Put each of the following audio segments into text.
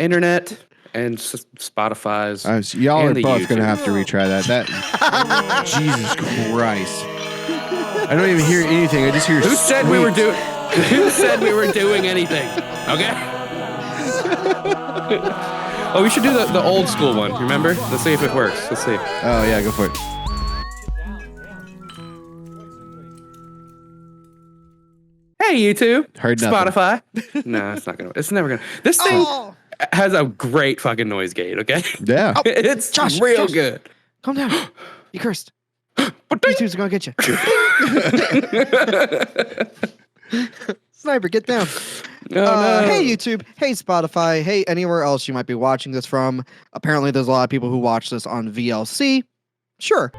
internet and Spotify's. Y'all are both YouTube. going to have to retry that. Jesus Christ. I don't even hear anything. I just hear Who said we were doing? Who said we were doing anything? Okay. Oh, we should do the old school one. Remember? Let's see if it works. Let's see. Oh yeah, go for it. Hey, YouTube. Heard nothing. Spotify. No, it's not gonna. It's never gonna. This thing has a great fucking noise gate. Okay. Yeah. It's Josh, real good. Calm down. You cursed. YouTube's gonna get you. Sniper, get down. Oh, no. Hey, YouTube. Hey, Spotify. Hey, anywhere else you might be watching this from. Apparently, there's a lot of people who watch this on VLC. Sure.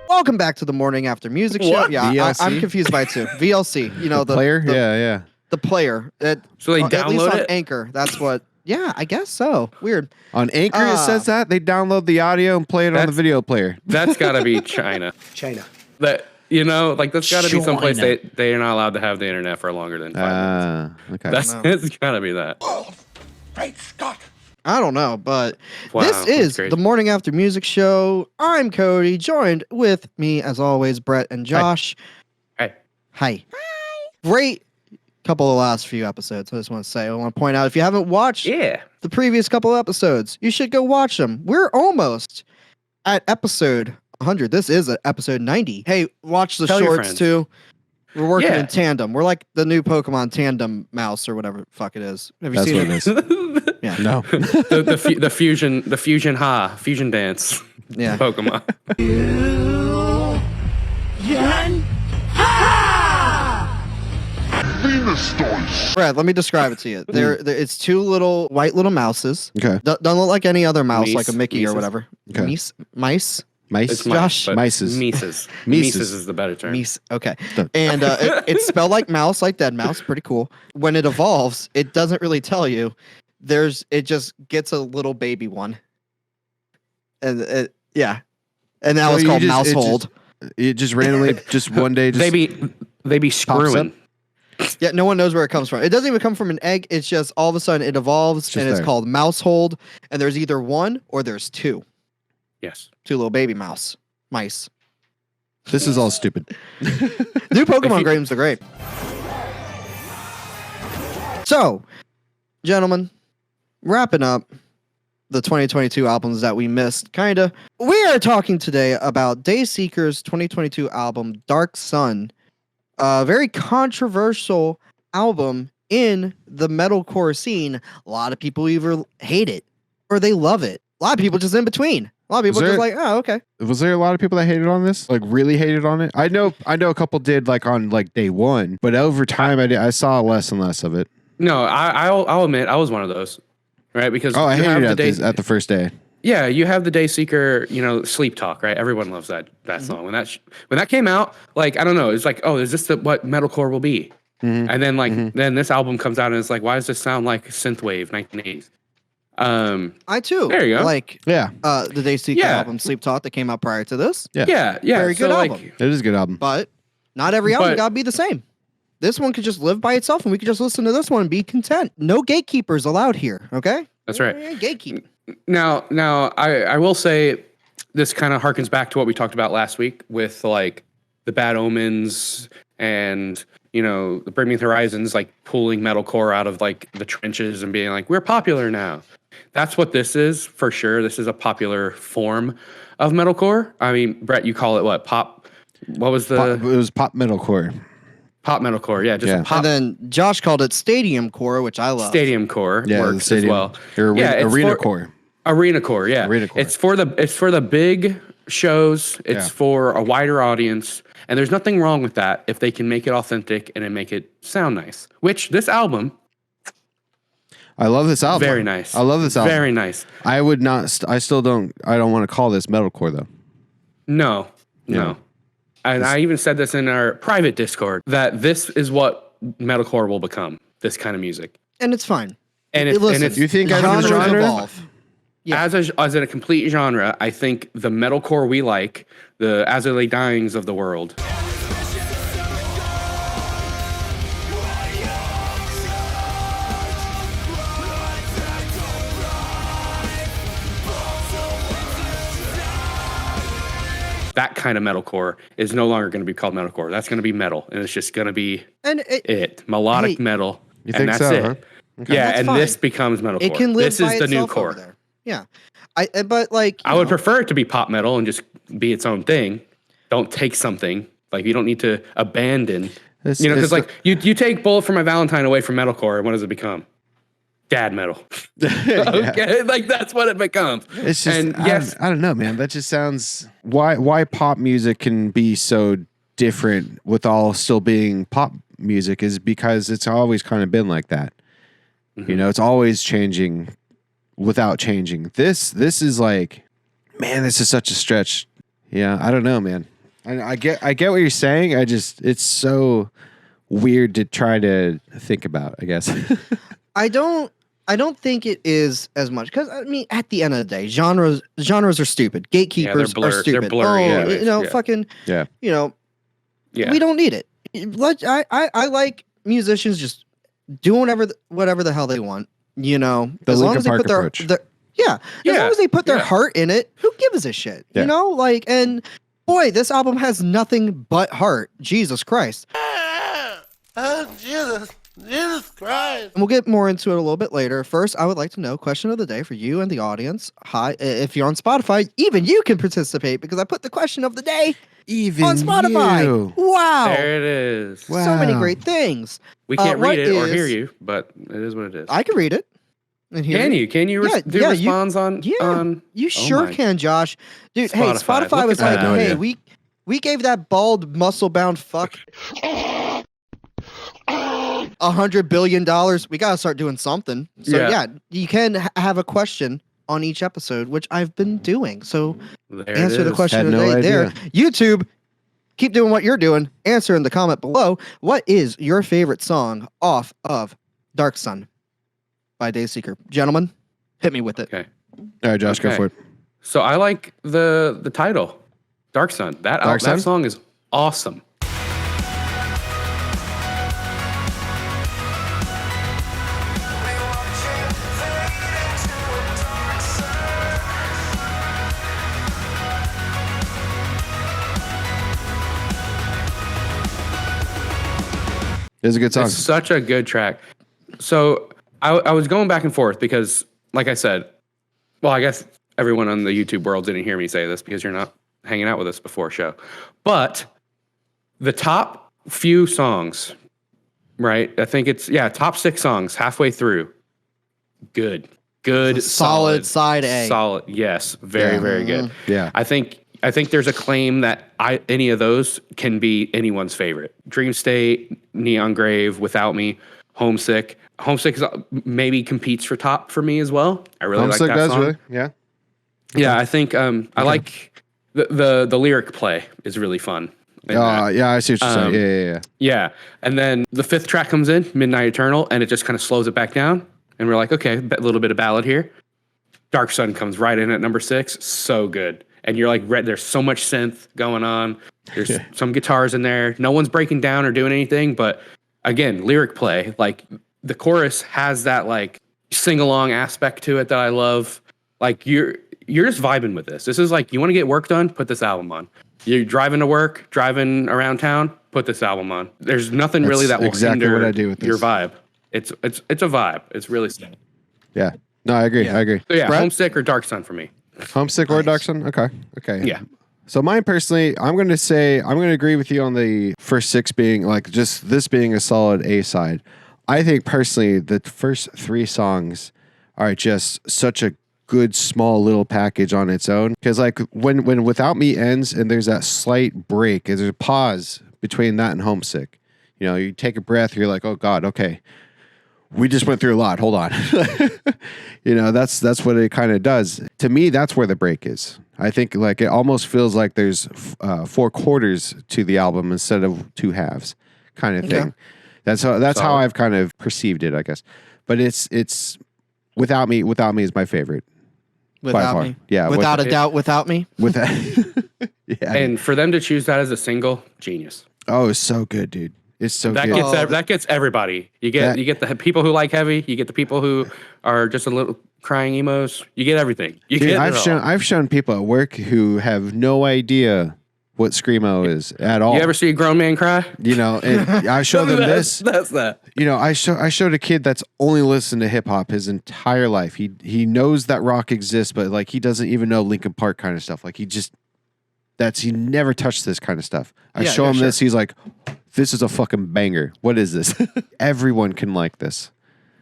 Welcome back to the Morning After Music Show. What? Yeah, I'm confused by it too. VLC, you know, the player? Yeah. The player. So they at least download on it? Anchor. That's what. Yeah, I guess so. Weird. On Anchor, it says that. They download the audio and play it on the video player. That's got to be China. That, you know, like that's got to be someplace they are not allowed to have the internet for longer than 5 minutes. Okay. It's got to be that. Oh, great Scott. I don't know, but Wow, this that's is crazy. the Morning After Music Show. I'm Cody, joined with me, as always, Brett and Josh. Hey. Hi. Great couple of last few episodes. I just want to say, I want to point out, if you haven't watched Yeah. the previous couple episodes, you should go watch them. We're almost at episode 100. This is episode 90. Hey, watch the Tell your shorts friends. too. We're working Yeah. in tandem. We're like the new Pokemon tandem mouse or whatever the fuck it is. Have you That's seen what it is. Yeah. No. the fusion dance. Yeah. Pokemon. Venus dice. Brad, let me describe it to you. It's two little white little mouses. Okay. Don't look like any other mouse, Mice. like a Mickey or Mices. whatever. Okay. Mice. Mice. It's Josh. but Mices. Mises. Mises. Mises is the better term. Mice. Okay. And it's spelled like mouse, like dead mouse. Pretty cool. When it evolves, it doesn't really tell you. It just gets a little baby one. And yeah. And now So it's you called just- Mousehold. It just randomly, just one day, just They be screwing. Yeah, no one knows where it comes from. It doesn't even come from an egg. It's just all of a sudden it evolves Just and it's there. called Mousehold. And there's either one or there's two. Yes. Two little baby mice. This is all stupid. New Pokemon games are great. So, gentlemen, wrapping up the 2022 albums that we missed, kinda. We are talking today about Dayseeker's 2022 album, Dark Sun. A very controversial album in the metalcore scene. A lot of people either hate it or they love it. A lot of people just in between. A lot of people Was just there- like, oh, okay. Was there a lot of people that hated on this? Like really hated on it? I know a couple did like on like day one, but over time I saw less and less of it. No, I'll admit I was one of those, right? Because Oh, I you hated have it at the first day. Yeah, you have the Dayseeker, sleep talk, right? Everyone loves that song. When that came out, like I don't know, it's like, oh, is this what metalcore will be? And then then this album comes out and it's like, why does this sound like synthwave 1980s? I too. There you go. Like Yeah, the Dayseeker Yeah. album, Sleep Talk, that came out prior to this. Yeah. Very good so, album. like, it is a good album. But not every album But- gotta be the same. This one could just live by itself, and we could just listen to this one and be content. No gatekeepers allowed here. Okay. That's right. Gatekeep. Now, I will say this kind of harkens back to what we talked about last week with like the Bad Omens and the Bring Me the Horizons, like pulling metalcore out of like the trenches and being like, we're popular now. That's what this is for sure. This is a popular form of metalcore. I mean, Brett, you call it what? Pop? What was the It was pop metalcore. pop metalcore? Yeah, just Yeah. pop And then Josh called it Stadium Core, which I love. stadium core Yeah, the works stadium, as well. Or it's arena for- core. Arena core, yeah. Arena core. It's for the big shows. It's Yeah. for a wider audience, and there's nothing wrong with that if they can make it authentic and then make it sound nice. Which this album, I love this album. very nice. I love this album. Very nice. I would not. I still don't. I don't want to call this metalcore though. No. And I even said this in our private Discord that this is what metalcore will become. This kind of music, And it's fine. and Listen, it's You think out of the genres genre? evolve. Yeah. as a complete genre. I think the metalcore we like, the As I Lay Dyings of the world. that kind of metalcore is no longer going to be called metalcore. That's going to be metal, and it's just going to to be melodic metal, You and think that's so, it. huh? Okay. Yeah, That's and fine. this becomes metalcore. It can live This by is the new itself over core. there. Yeah, but like I would prefer it to be pop metal and just be its own thing. Don't take something like you don't need to abandon. It's- Because it's like you take Bullet for My Valentine away from metalcore, and what does it become? Dad metal. Yeah. Okay, like that's what it becomes. It's just, and yes, I don't know, man. That just sounds why pop music can be so different with all still being pop music is because it's always kind of been like that. You know, it's always changing without changing. This is like, man, this is such a stretch. Yeah, I don't know, man. I get what you're saying. It's so weird to try to think about, I guess. I don't think it is as much because I mean, at the end of the day, genres are stupid. Gatekeepers are stupid. They're blurry. You know, fucking. Yeah. You know, yeah. we don't need it. I like musicians just doing whatever the hell they want. You know, The as long Linkin as they Park put their, approach. as long as they put their heart in it, who gives a shit? Yeah. You know, like, and boy, this album has nothing but heart. Jesus Christ. Oh, Jesus Christ. And we'll get more into it a little bit later. First, I would like to know, question of the day for you and the audience. Hi, if you're on Spotify, even you can participate because I put the question of the day Even on Spotify. you. Wow. There it is. Wow. So many great things. We can't what read it or hear is- you, but it is what it is. I can read it. And hear Can it. you? Can you Yeah, do yeah, you- response on? yeah. On, You Oh sure my- can, Josh. Dude, hey, Spotify. Spotify Look was at like, that. No hey, idea. we gave that bald, muscle-bound fuck $100 billion. We gotta start doing something. So yeah, you can have a question on each episode, which I've been doing. So There it answer the is. question Had of the no day there. idea. YouTube, keep doing what you're doing. Answer in the comment below. What is your favorite song off of Dark Sun by Dayseeker? Gentlemen, hit me with it. Okay. All right, Josh, go Okay. for it. So I like the title, Dark Sun. Dark Sun? That song is awesome. It's a good song. It's such a good track. So I was going back and forth because, like I said, well, I guess everyone on the YouTube world didn't hear me say this because you're not hanging out with us before show. But the top few songs, right? I think it's top 6 songs halfway through. Good, Solid side A. solid. Yes, very, Yeah. very good. Yeah. I think there's a claim that any of those can be anyone's favorite. Dream State, Neon Grave, Without Me, Homesick. Homesick maybe competes for top for me as well. I really Homesick like that does, song. really? Yeah. Yeah, I think I like the lyric play is really fun. in that. Yeah, I see what you're saying. Yeah. Yeah, and then the 5th track comes in, Midnight Eternal, and it just kind of slows it back down. And we're like, okay, a little bit of ballad here. Dark Sun comes right in at number 6. So good. And you're like, there's so much synth going on. There's some guitars in there. No one's breaking down or doing anything. But again, lyric play. Like the chorus has that like sing along aspect to it that I love. Like you're just vibing with this. This is like, you want to get work done? Put this album on. You're driving to work, driving around town, put this album on. There's nothing really That's that will exactly hinder what I do with your this. vibe. It's a vibe. It's really sick. Yeah. No, I agree. I agree. So yeah, Brett? Homesick or Dark Sun for me. Homesick or Dark Sun? Okay. Yeah. So mine personally, I'm going to agree with you on the first 6 being like just this being a solid A side. I think personally the first 3 songs are just such a good small little package on its own. Because like when Without Me ends and there's that slight break, there's a pause between that and Homesick. You know, you take a breath, you're like, oh God, okay. We just went through a lot. Hold on. You know, that's what it kind of does. To me, that's where the break is. I think like it almost feels like there's 4 quarters to the album instead of 2 halves kind of thing. That's how I've kind of perceived it, I guess. But it's Without Me is my favorite. by Without far. me. Yeah. Without a doubt, without me. with that. Yeah. And for them to choose that as a single, genius. Oh, it's so good, dude. It's so That good. gets that gets everybody. You get the people who like heavy. You get the people who are just a little crying emos. You get everything. You Dude, get I've shown people at work who have no idea what screamo is at all. You ever see a grown man cry? You know, and I show them this. That's that. You know, I showed a kid that's only listened to hip hop his entire life. He knows that rock exists, but like he doesn't even know Linkin Park kind of stuff. Like he never touched this kind of stuff. I show him this, he's like, this is a fucking banger. What is this? Everyone can like this.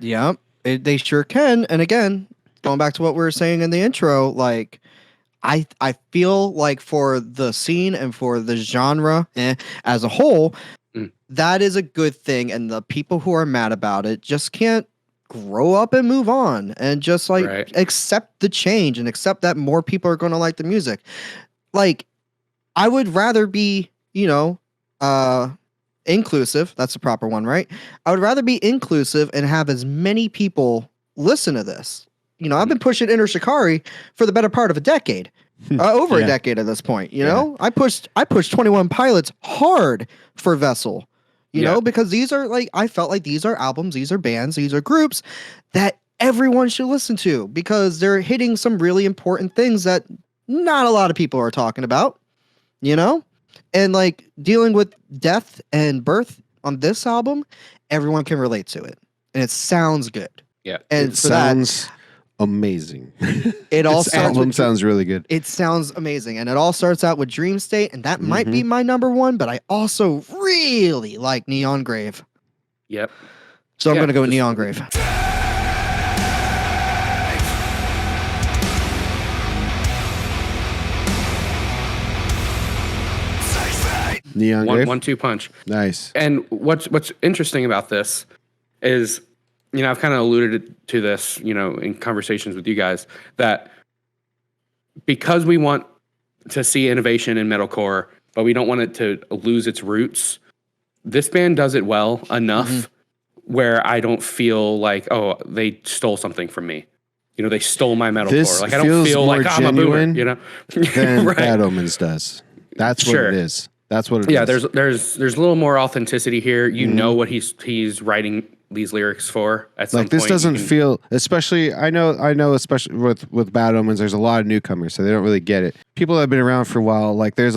Yeah, they sure can. And again, going back to what we were saying in the intro, like I feel like for the scene and for the genre as a whole, that is a good thing. And the people who are mad about it just can't grow up and move on and just like accept the change and accept that more people are going to like the music. Like, I would rather be, inclusive. That's the proper one, right? I would rather be inclusive and have as many people listen to this. I've been pushing Inner Shikari for the better part of a decade, over a decade at this point. You know, I pushed 21 Pilots hard for Vessel. You know, because these are like, I felt like these are albums, these are bands, these are groups that everyone should listen to because they're hitting some really important things that not a lot of people are talking about. And like dealing with death and birth on this album, everyone can relate to it, and it sounds good. Yeah, and it sounds amazing. It all sounds really good. It sounds amazing, and it all starts out with Dream State, and that might be my number one. But I also really like Neon Grave. Yep. So I'm gonna go with Neon Grave. Neon Grave? 1-2 punch. Nice. And what's interesting about this is, I've kind of alluded to this, in conversations with you guys, that because we want to see innovation in metalcore, but we don't want it to lose its roots, this band does it well enough where I don't feel like, oh, they stole something from me. They stole my metalcore. Like I don't feel like I'm a boomer, than Bad Omens does. That's what it is. That's what it is. Yeah, there's a little more authenticity here. You know what he's writing these lyrics for at some point. Like this doesn't feel, especially I know especially with Bad Omens, there's a lot of newcomers, so they don't really get it. People that have been around for a while, like there's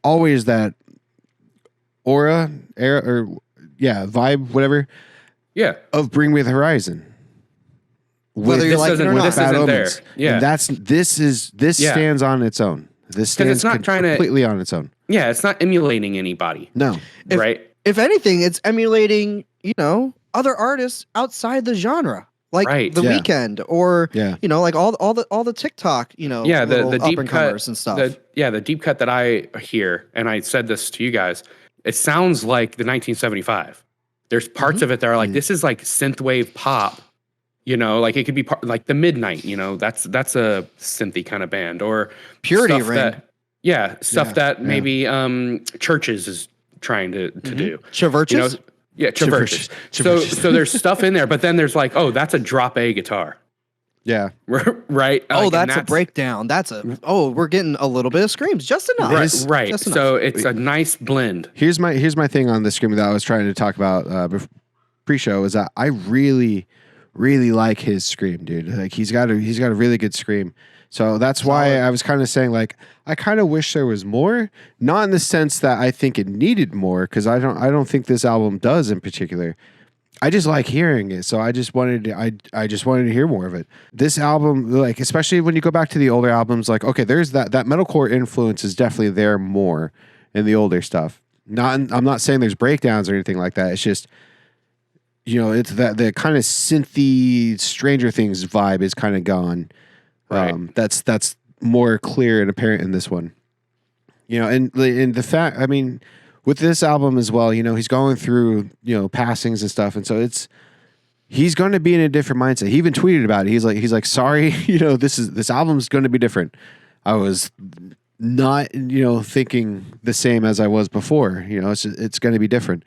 always that vibe, whatever. Yeah. Of Bring Me the Horizon. Whether you like it or not. This isn't there. Yeah. And this stands on its own. This stands completely on its own. Yeah, it's not emulating anybody. No. Right? If anything, it's emulating, other artists outside the genre. Like The Weeknd or like all the TikTok, the up deep and cut comers and stuff. The deep cut that I hear, and I said this to you guys, it sounds like the 1975. There's parts of it that are like, this is like synthwave pop. Like it could be like the Midnight, that's a synthy kind of band, or Purity Ring. Stuff that maybe Churches is trying to do. Traverses? Traverses. So there's stuff in there, but then there's like, oh, that's a drop A guitar. Yeah. Right. Oh, that's a breakdown. We're getting a little bit of screams, just enough. Right. Just So enough. it's a nice blend. Here's my thing on the scream that I was trying to talk about pre-show is that I really like his scream, dude. Like he's got a really good scream. So that's why I was kind of saying, like, I kind of wish there was more, not in the sense that I think it needed more, because I don't think this album does in particular. I just like hearing it, so I just wanted to hear more of it. This album, like, especially when you go back to the older albums, like, okay, there's that metalcore influence is definitely there more in the older stuff. I'm not saying there's breakdowns or anything like that. It's just, it's that the kind of synthy Stranger Things vibe is kind of gone. Right. That's more clear and apparent in this one. And the fact, I mean, with this album as well, he's going through, passings and stuff. And so he's going to be in a different mindset. He even tweeted about it. He's like, sorry, this album's going to be different. I was not, thinking the same as I was before, it's going to be different.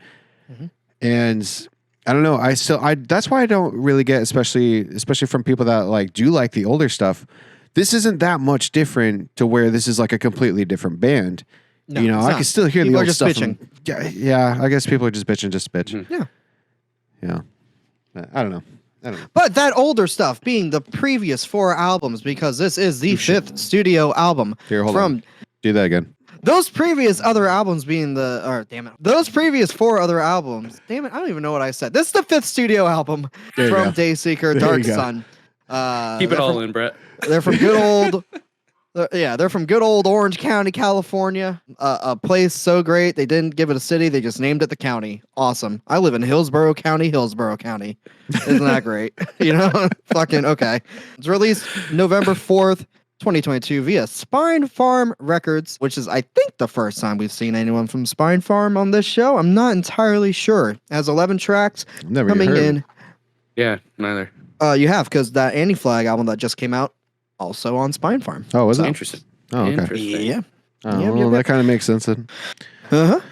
And I don't know. That's why I don't really get, especially from people that like do like the older stuff. This isn't that much different to where this is like a completely different band. No, I can still hear people the old stuff. Bitching. Yeah. I guess people are just bitching, just bitch. Mm-hmm. Yeah. I don't know. But that older stuff being the previous 4 albums, because this is the 5th studio album. Here, hold on. Do that again. Those previous other albums being those previous 4 other albums. Damn it, I don't even know what I said. This is the 5th studio album There you from go. Dayseeker, There Dark you go. Sun. Keep it they're all from- in, Brett. They're from good old. They're from good old Orange County, California. A place so great they didn't give it a city; they just named it the county. Awesome. I live in Hillsborough County. Isn't that great? Fucking okay. It's released November 4th, 2022 via Spine Farm Records, which is, I think, the first time we've seen anyone from Spine Farm on this show. I'm not entirely sure. It has 11 tracks Never coming heard. in. Yeah, neither. You have, because that Anti-Flag album that just came out, also on Spine Farm. Oh, was it? Interesting. Oh, okay. Interesting. Oh, Yep, well, yep, that yep. kind of makes sense then.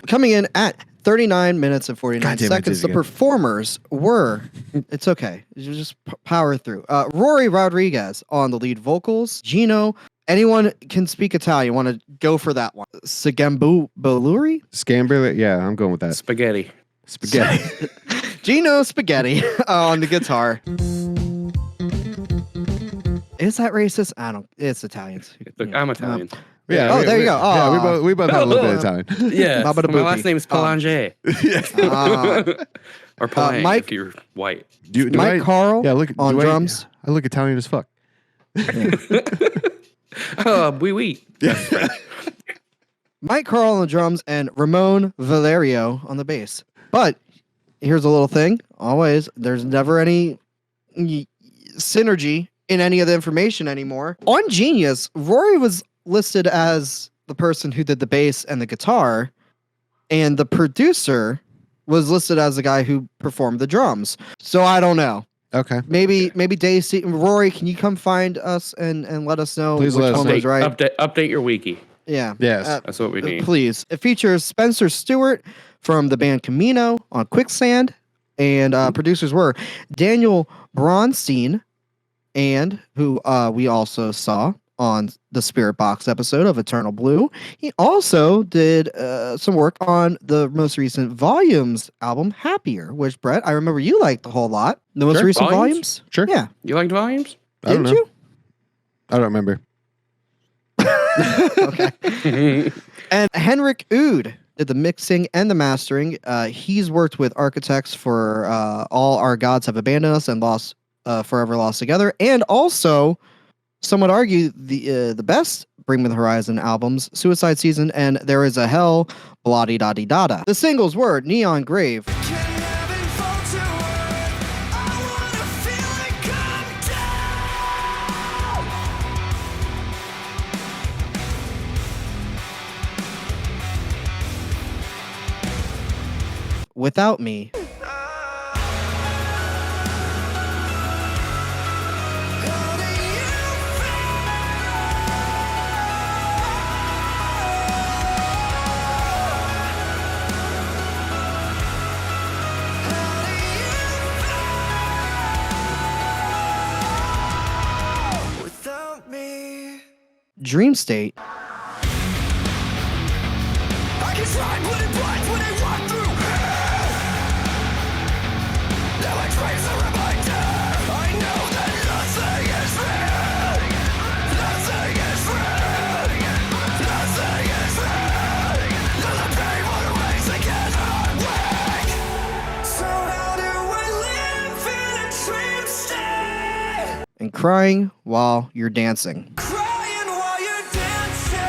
Coming in at 39 minutes and 49 God damn it, seconds. The Dizzy. performers were, it's okay, you just power through. Rory Rodriguez on the lead vocals. Gino, anyone can speak Italian. Want to go for that one? Sigambu Baluri? Scamber, yeah, I'm going with that. Spaghetti. Spaghetti. Gino Spaghetti on the guitar. Is that racist? I don't. It's Italians. Look, I'm Italian. Yeah. Oh, there you go. Yeah, Oh. we both have a little bit of time. Yeah. Baba da My boopy. last name is Palange. Or Palange Mike- if you're white. Do Mike Carl yeah, look on do I- drums. I look Italian as fuck. Oh, oui. Mike Carl on the drums, and Ramon Valerio on the bass. But here's a little thing. Always, there's never any synergy in any of the information anymore. On Genius, Rory was listed as the person who did the bass and the guitar, and the producer was listed as the guy who performed the drums. So I don't know. Okay. Maybe Rory, can you come find us and let us know Please which let us one know. was right? Update your wiki. Yeah. Yes. That's what we need. Please. It features Spencer Stewart from the band Camino on Quicksand, and producers were Daniel Bronstein, and who we also saw on the Spirit Box episode of Eternal Blue. He also did some work on the most recent Volumes album, Happier, which, Brett, I remember you liked a whole lot. The most Sure. recent Volumes? Volumes? Sure. Yeah. You liked volumes? I don't Didn't know. you? I don't remember. Okay. And Henrik Oud did the mixing and the mastering. He's worked with architects for All Our Gods Have Abandoned Us and Lost Forever Lost Together, and also some would argue the best Bring Me the Horizon albums, Suicide Season and There Is a Hell, Bloody Dotty Dada. The singles were Neon Grave, Without Me, Without me, Dream State, I can try putting blinds when I walk through hell. Now I trace a reminder. I know that nothing is real. Nothing is real. Nothing is real. Now the pain won't erase again. I'm weak. So how do I live in a dream state? and Crying While You're Dancing. Crying while you're dancing,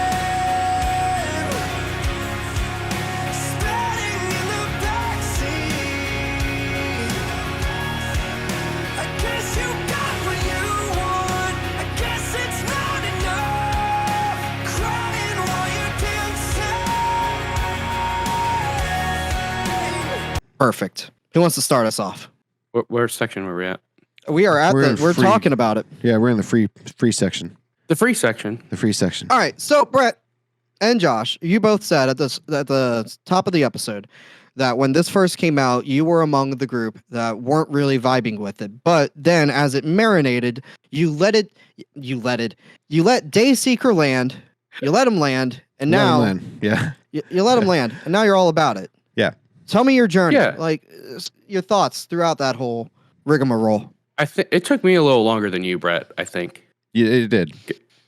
spinning in the backseat. I guess you got what you want. I guess it's not enough. Crying while you're dancing. Perfect. Who wants to start us off? Where section were we at? We are at We're we're free. talking about it. Yeah, we're in the free section. The free section. The free section. All right, so Brett and Josh, you both said at the top of the episode that when this first came out, you were among the group that weren't really vibing with it. But then, as it marinated, you let Dayseeker land, you let him land, and now Yeah. you let him land, and now you're all about it. Yeah. Tell me your journey, Yeah. like your thoughts throughout that whole rigmarole. I think it took me a little longer than you, Brett. I think. Yeah, it did.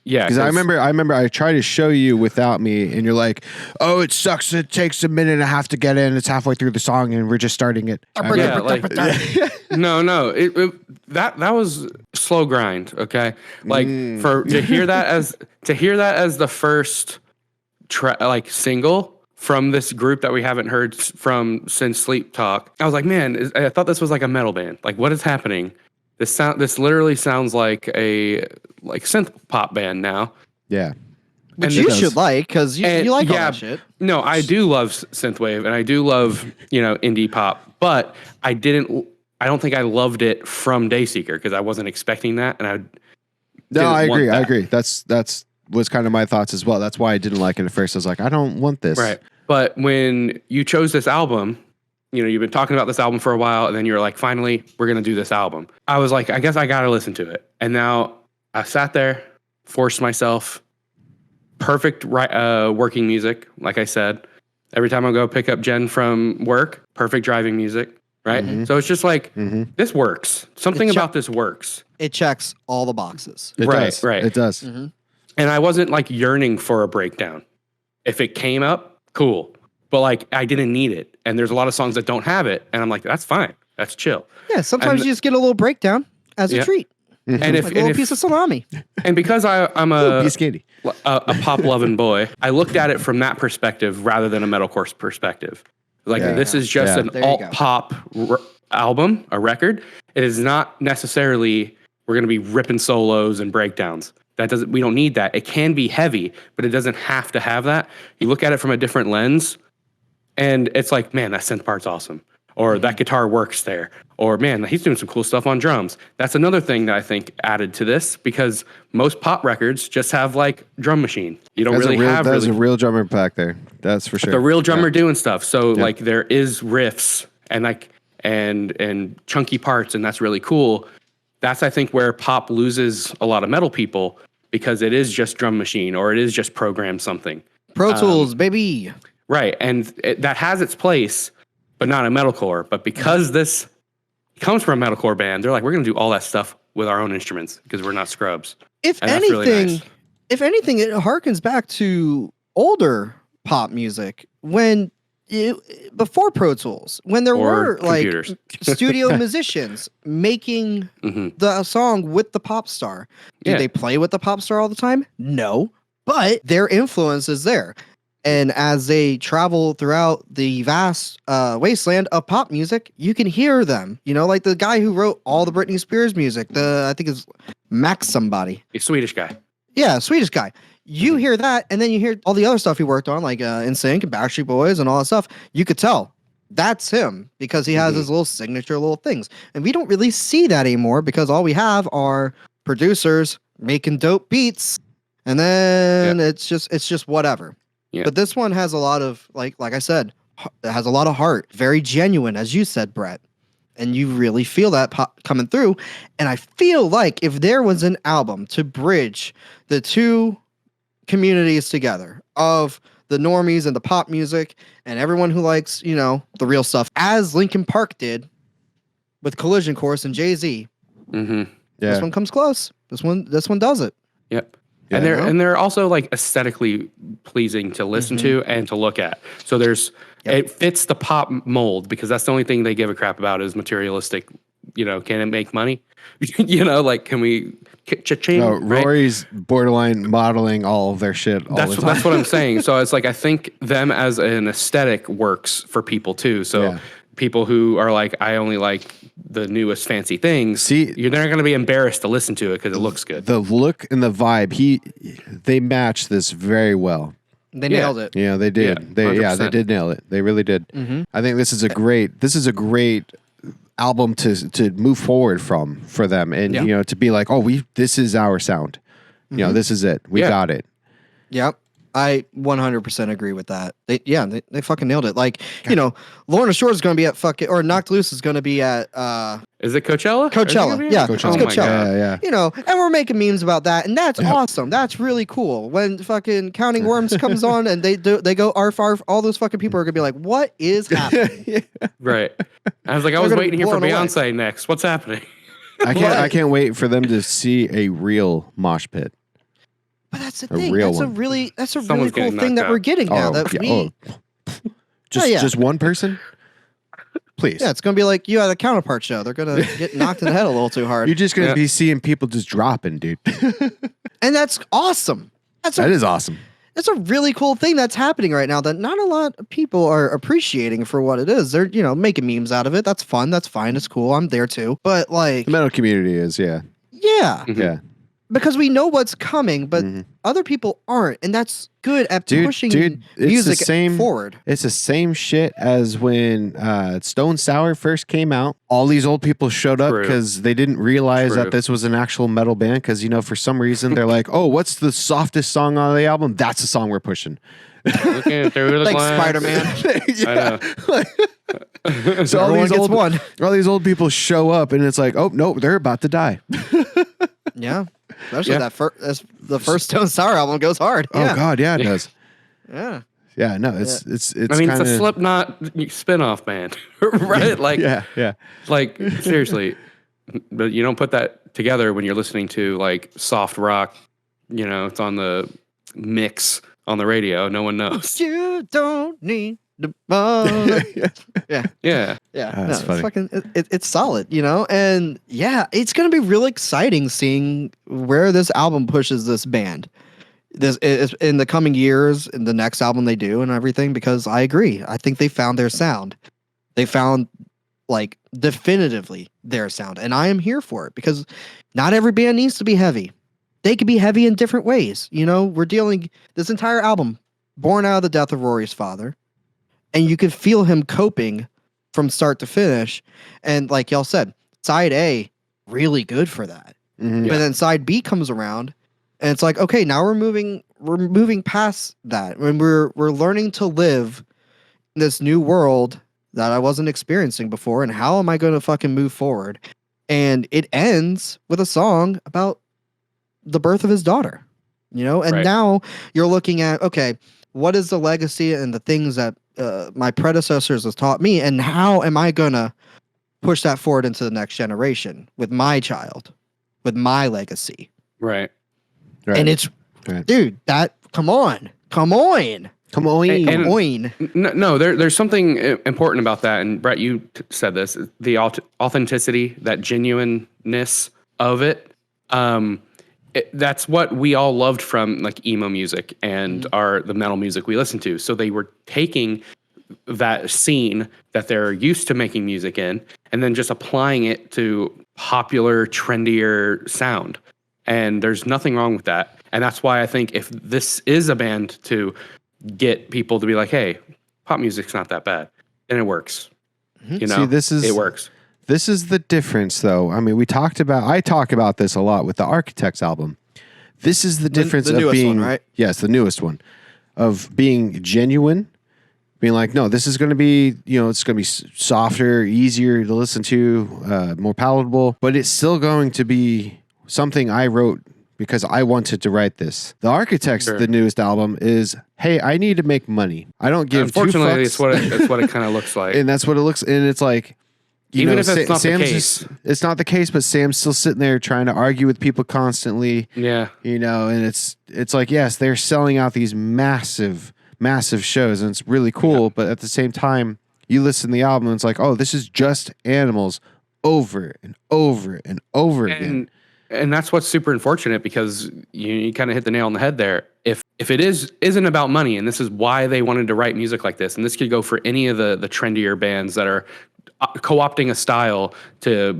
Yeah, Because I remember I tried to show you without me, and you're like, "Oh, it sucks. It takes a minute and a half to get in. It's halfway through the song, and we're just starting it." Yeah, like, no, that was slow grind. Okay, like to hear that as the first single from this group that we haven't heard from since Sleep Talk, I was like, man, I thought this was like a metal band. Like, what is happening? This literally sounds like a synth pop band now. Yeah. Which And you it should does. like, because you like all that shit. No, I do love synthwave and I do love, indie pop, but I don't think I loved it from Dayseeker because I wasn't expecting that. And I agree. That's was kind of my thoughts as well. That's why I didn't like it at first. I was like, I don't want this. Right. But when you chose this album, you've been talking about this album for a while, and then you're like, finally, we're going to do this album. I was like, I guess I got to listen to it. And now I sat there, forced myself, perfect working music, like I said. Every time I go pick up Jen from work, perfect driving music, right? Mm-hmm. So it's just like, this works. Something about this works. It checks all the boxes. It does. Right. It does. Mm-hmm. And I wasn't like yearning for a breakdown. If it came up, cool. But like, I didn't need it. And there's a lot of songs that don't have it. And I'm like, that's fine. That's chill. Yeah, sometimes you just get a little breakdown as a treat. And if, Like a little piece of salami. and because I'm Piece of candy. a pop loving boy, I looked at it from that perspective rather than a metalcore perspective. Like, this is just an There you alt go. pop album, a record. It is not necessarily we're going to be ripping solos and breakdowns. We don't need that. It can be heavy, but it doesn't have to have that. You look at it from a different lens, and it's like, man, that synth part's awesome. Or that guitar works there. Or, man, he's doing some cool stuff on drums. That's another thing that I think added to this, because most pop records just have like drum machine. You don't really have There's a real drummer back there. That's for sure. the real drummer doing stuff. So like there is riffs and like and chunky parts, and that's really cool. That's, I think, where pop loses a lot of metal people, because it is just drum machine or it is just program something. Pro Tools, baby. Right. And that has its place, but not in metalcore. But because this comes from a metalcore band, they're like, we're going to do all that stuff with our own instruments because we're not scrubs. If And that's really anything, nice. it harkens back to older pop music when before Pro Tools, when there Or were like computers. studio musicians making the song with the pop star. Did Yeah. they play with the pop star all the time? No, but their influence is there. And as they travel throughout the vast wasteland of pop music, you can hear them. Like the guy who wrote all the Britney Spears music, I think is Max somebody. A Swedish guy. Yeah, Swedish guy. You hear that, and then you hear all the other stuff he worked on, like NSYNC and Backstreet Boys and all that stuff. You could tell that's him because he has his little signature little things. And we don't really see that anymore because all we have are producers making dope beats, and then it's just whatever. Yeah. But this one has a lot of like I said, it has a lot of heart, very genuine, as you said, Brett. And you really feel that coming through. And I feel like if there was an album to bridge the two communities together of the normies and the pop music and everyone who likes, the real stuff, as Linkin Park did with Collision Course and Jay-Z, this one comes close. This one does it. Yep. Yeah. And they're also like aesthetically pleasing to listen to and to look at. So it fits the pop mold, because that's the only thing they give a crap about is materialistic. Can it make money? Like, can we cha-ching? No, right? Rory's borderline modeling all of their shit all the time. That's what I'm saying. So it's like, I think them as an aesthetic works for people too. So people who are like, I only like the newest fancy things. You're not going to be embarrassed to listen to it because it looks good. The look and the vibe, they match this very well. They nailed it. Yeah, they did. Yeah, they did nail it. They really did. I think this is a great album to move forward for them, and to be like, this is our sound. This is it. We got it. Yep. I 100% agree with that. They fucking nailed it. Like, Lorna Shore is going to be at or Knocked Loose is going to be at Is it Coachella? Coachella. Yeah, Coachella. it's Oh my Coachella. God. And we're making memes about that, and that's awesome. That's really cool. When fucking Counting Worms comes on and they go arf arf, all those fucking people are gonna be like, "What is happening?" Right. I was like, I was gonna waiting be here for blown away. Beyonce next. What's happening? I can't wait for them to see a real mosh pit. But that's the A thing. real That's one. a really Someone's cool getting thing knocked that we're out. getting now. That we Just one person? Please. yeah, it's gonna be like you at a counterpart show. They're gonna get knocked in the head a little too hard, You're just gonna Yeah. be seeing people just dropping, dude. and that's awesome. That is awesome. That's a really cool thing that's happening right now that not a lot of people are appreciating for what it is. They're making memes out of it. That's fun. That's fine. It's cool. I'm there too. But like, The metal community is, yeah. yeah, Mhm. Yeah. because we know what's coming, but Mhm. other people aren't, and that's good at Dude, pushing it's the music same- forward. It's the same shit as when Stone Sour first came out. All these old people showed up True. because they didn't realize True. that this was an actual metal band. Because for some reason they're like, "Oh, what's the softest song on the album? That's the song we're pushing." Looking through the Like glass. Spider-Man. I know. So all Everyone these gets old one. all these old people show up, and it's like, "Oh no, they're about to die." Yeah, especially Yeah. that the first Stone Sour album goes hard. Oh Yeah. God, yeah, it does. Yeah. Yeah, no, it's I mean, kinda, it's a Slipknot spin-off band, right? Like, yeah. like seriously, but you don't put that together when you're listening to like soft rock. It's on the mix on the radio. No one knows. You don't need the bother. Yeah, Yeah, That's no, funny. it's fucking it's solid, and yeah, it's gonna be really exciting seeing where this album pushes this band. This is in the coming years, in the next album they do and everything. Because I agree, I think they found their sound. They found like definitively their sound, and I am here for it because not every band needs to be heavy. They could be heavy in different ways. We're dealing this entire album born out of the death of Rory's father. And you could feel him coping from start to finish. And like y'all said, side A, really good for that. Mhm. But then side B comes around and it's like, okay, now we're moving past that. When we're learning to live in this new world that I wasn't experiencing before. And how am I going to fucking move forward? And it ends with a song about the birth of his daughter, and Right. now you're looking at, okay, what is the legacy and the things that my predecessors has taught me, and how am I gonna push that forward into the next generation with my child, with my legacy? right. Right. And it's, Right. dude, come on, Come on. And- No, there's something important about that. And Brett, you said this: the authenticity, that genuineness of it. That's what we all loved from like emo music and the metal music we listened to. So they were taking that scene that they're used to making music in, and then just applying it to popular, trendier sound. And there's nothing wrong with that. And that's why I think if this is a band to get people to be like, hey, pop music's not that bad, then it works. See, it works. This is the difference, though. I mean, I talk about this a lot with the Architects album. This is the difference the of newest being, one, right? Yes, the newest one, of being genuine, being like, no, this is going to be, it's going to be softer, easier to listen to, more palatable, but it's still going to be something I wrote because I wanted to write this. The Architects, Sure. the newest album, is, hey, I need to make money. I don't give two Unfortunately, fucks. it's what it kind of looks like. And that's what it looks, and it's like, Even if it's not the Sam's case. it's not the case, but Sam's still sitting there trying to argue with people constantly, Yeah. and it's like, yes, they're selling out these massive shows, and it's really cool, but at the same time, you listen to the album, and it's like, oh, this is just Animals over and over and over again. And that's what's super unfortunate, because you kind of hit the nail on the head there. If it isn't about money, and this is why they wanted to write music like this, and this could go for any of the trendier bands that are co-opting a style to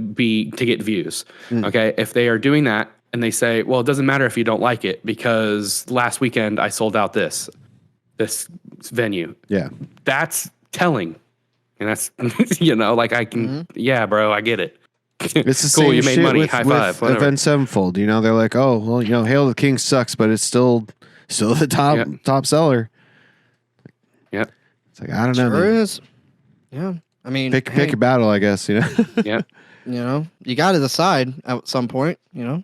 get views. Okay, if they are doing that and they say, well, it doesn't matter if you don't like it because last weekend I sold out this venue. Yeah. That's telling, and that's like I can, yeah, bro, I get it. It's the cool. same You made shit money. with, High with five. Whatever. Avenged Sevenfold. They're like, oh, well, Hail the King sucks, but it's still the top seller. Yeah. It's like, I don't know. Sure man. is. Yeah, I mean, Pick hey, a battle, I guess. Yeah. you got to decide at some point. And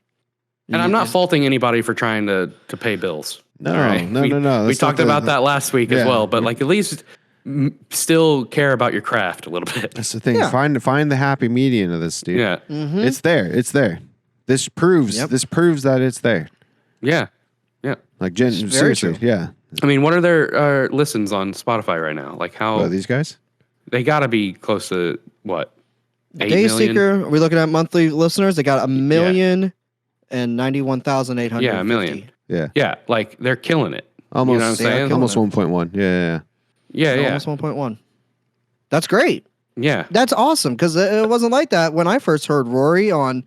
I'm not faulting anybody for trying to pay bills. No, All right? no. We That's talked not about that last week as Yeah. well, but like at least still care about your craft a little bit. That's the thing. Yeah. Find the happy median of this, dude. Yeah. Mm-hmm. It's there. It's there. This proves that it's there. Yeah. Yeah. Like, Very seriously, true. yeah. I mean, what are their listens on Spotify right now? Like how Oh, these guys? they got to be close to what? 8 million? Dayseeker, are we looking at monthly listeners? They got 1,091,850. Yeah, a million. Yeah. Yeah, like they're killing it. Almost, You know what I'm saying? almost 1.1. Yeah. Yeah, yeah. Almost 1.1. That's great. Yeah. That's awesome because it wasn't like that when I first heard Rory on,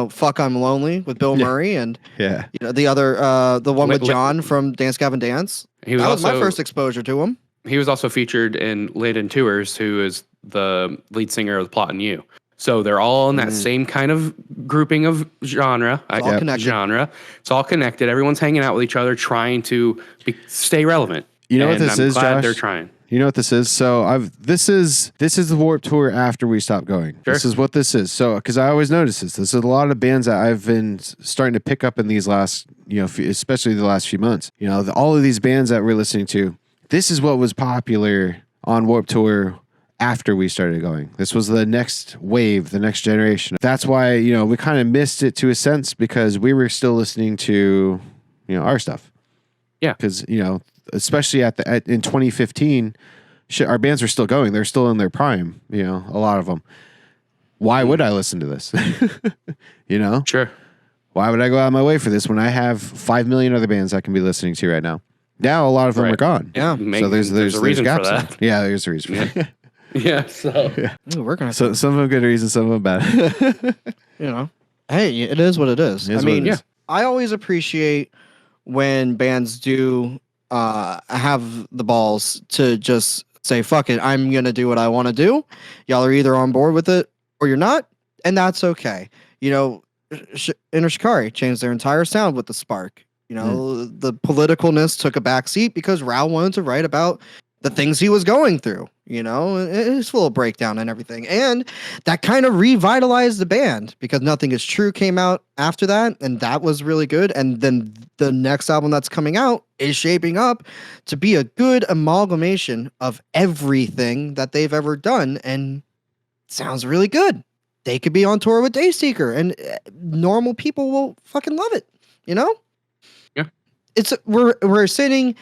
"Fuck I'm Lonely" with Bill Yeah. Murray and Yeah. the other the one with Li- John from Dance Gavin Dance. He was That was also my first exposure to him. he was also featured in Laden Tours, who is the lead singer of Plot and You. So they're all in that same kind of grouping of genre. It's all connected. Genre. It's all connected. Everyone's hanging out with each other, trying to stay relevant. You know what And this I'm is, glad Josh? They're trying. You know what this is? So this is the Warped Tour after we stopped going. Sure. This is what this is. So because I always notice this. This is a lot of bands that I've been starting to pick up in these last, especially the last few months. All of these bands that we're listening to. This is what was popular on Warped Tour after we started going. This was the next wave, the next generation. That's why we kind of missed it to a sense because we were still listening to our stuff. Yeah. Because especially in 2015, our bands were still going. They're still in their prime. A lot of them. Why would I listen to this? Sure. Why would I go out of my way for this when I have 5 million other bands I can be listening to right now? Now a lot of them Right. are gone. Yeah. So there's a reason for gaps that. there. Yeah, there's a reason. For that. Yeah. So Ooh, we're gonna, So some of them good reasons, some of them bad. Hey, it is what it is. It is I what mean, it is. I always appreciate when bands do have the balls to just say, "Fuck it, I'm gonna do what I want to do." Y'all are either on board with it or you're not, and that's okay. Inner Shikari changed their entire sound with the Spark. The politicalness took a back seat because Rao wanted to write about the things he was going through. It's full of breakdown and everything. And that kind of revitalized the band because Nothing Is True came out after that. And that was really good. And then the next album that's coming out is shaping up to be a good amalgamation of everything that they've ever done. And sounds really good. They could be on tour with Dayseeker and normal people will fucking love it. Yeah. We're sitting